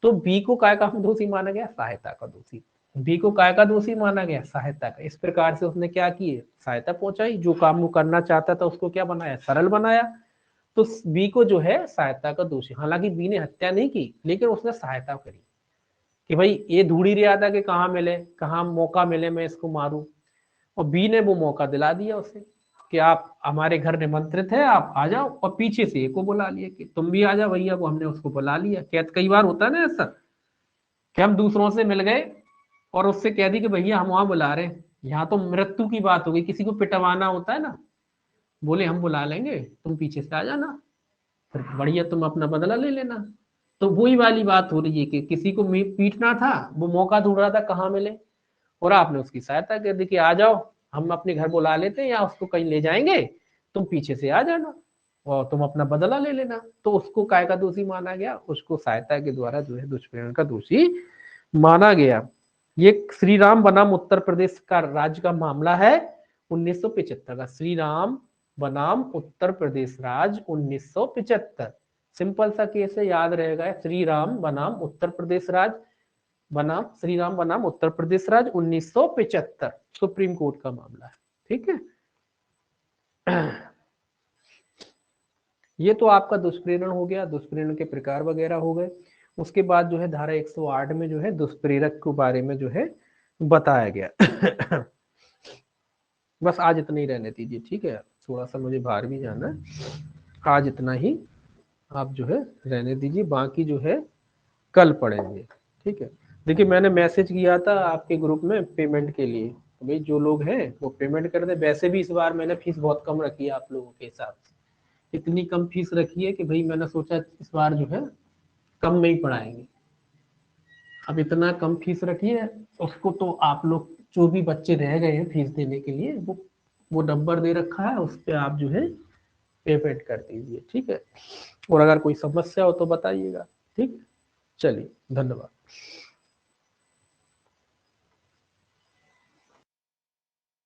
तो बी को काय का दोषी माना गया? सहायता का दोषी। बी को काय का दोषी माना गया? सहायता का। इस प्रकार से उसने क्या की? सहायता पहुंचाई। जो काम वो करना चाहता था उसको क्या बनाया? सरल बनाया। तो बी को जो है सहायता का दोषी, हालांकि बी ने हत्या नहीं की लेकिन उसने सहायता करी कि भाई ये ढूंढ ही रहा था कि कहाँ मिले, कहाँ मौका मिले मैं इसको मारूं, और बी ने वो मौका दिला दिया उसे कि आप हमारे घर निमंत्रित है, आप आ जाओ। और पीछे से ए को बुला लिया कि तुम भी आ जाओ भैया, वो हमने उसको बुला लिया। क्या कई बार होता है ना ऐसा कि हम दूसरों से मिल गए और उससे कह दी कि भैया हम वहां बुला रहे हैं, यहाँ तो मृत्यु की बात हो गई, किसी को पिटवाना होता है ना, बोले हम बुला लेंगे, तुम पीछे से आ जाना, फिर बढ़िया तुम अपना बदला ले लेना। तो वही वाली बात हो रही है कि किसी को पीटना था, वो मौका ढूंढ रहा था कहाँ मिले, और आपने उसकी सहायता कर दी कि आ जाओ हम अपने घर बुला लेते हैं या उसको कहीं ले जाएंगे, तुम पीछे से आ जाना और तुम अपना बदला ले लेना। तो उसको काय का दोषी माना गया? उसको सहायता के द्वारा जो है दुष्प्रेरण का दोषी माना गया। ये श्री राम बनाम उत्तर प्रदेश का राज्य का मामला है 1975 का। श्री राम बनाम उत्तर प्रदेश राज्य 1975। सिंपल सा केस है, याद रहेगा। श्री राम बनाम उत्तर प्रदेश राज्य बनाम श्री राम बनाम उत्तर प्रदेश राज्य 1975 सुप्रीम कोर्ट का मामला है, ठीक है। ये तो आपका दुष्प्रेरण हो गया, दुष्प्रेरण के प्रकार वगैरह हो गए। उसके बाद जो है धारा 108 में जो है दुष्प्रेरक के बारे में जो है बताया गया। बस आज इतना ही रहने दीजिए, ठीक है, थोड़ा सा मुझे बाहर भी जाना है। आज इतना ही आप जो है रहने दीजिए, बाकी जो है कल पढ़ेंगे, ठीक है। देखिए मैंने मैसेज किया था आपके ग्रुप में पेमेंट के लिए, तो भाई जो लोग हैं वो पेमेंट कर दे। वैसे भी इस बार मैंने फीस बहुत कम रखी है आप लोगों के हिसाब से, इतनी कम फीस रखी है कि भाई मैंने सोचा इस बार जो है कम में ही पढ़ाएंगे। अब इतना कम फीस रखी है, उसको तो आप लोग जो भी बच्चे रह गए हैं फीस देने के लिए, वो नंबर दे रखा है, उस पर आप जो है पेमेंट कर दीजिए, ठीक है। और अगर कोई समस्या हो तो बताइएगा, ठीक है। चलिए, धन्यवाद।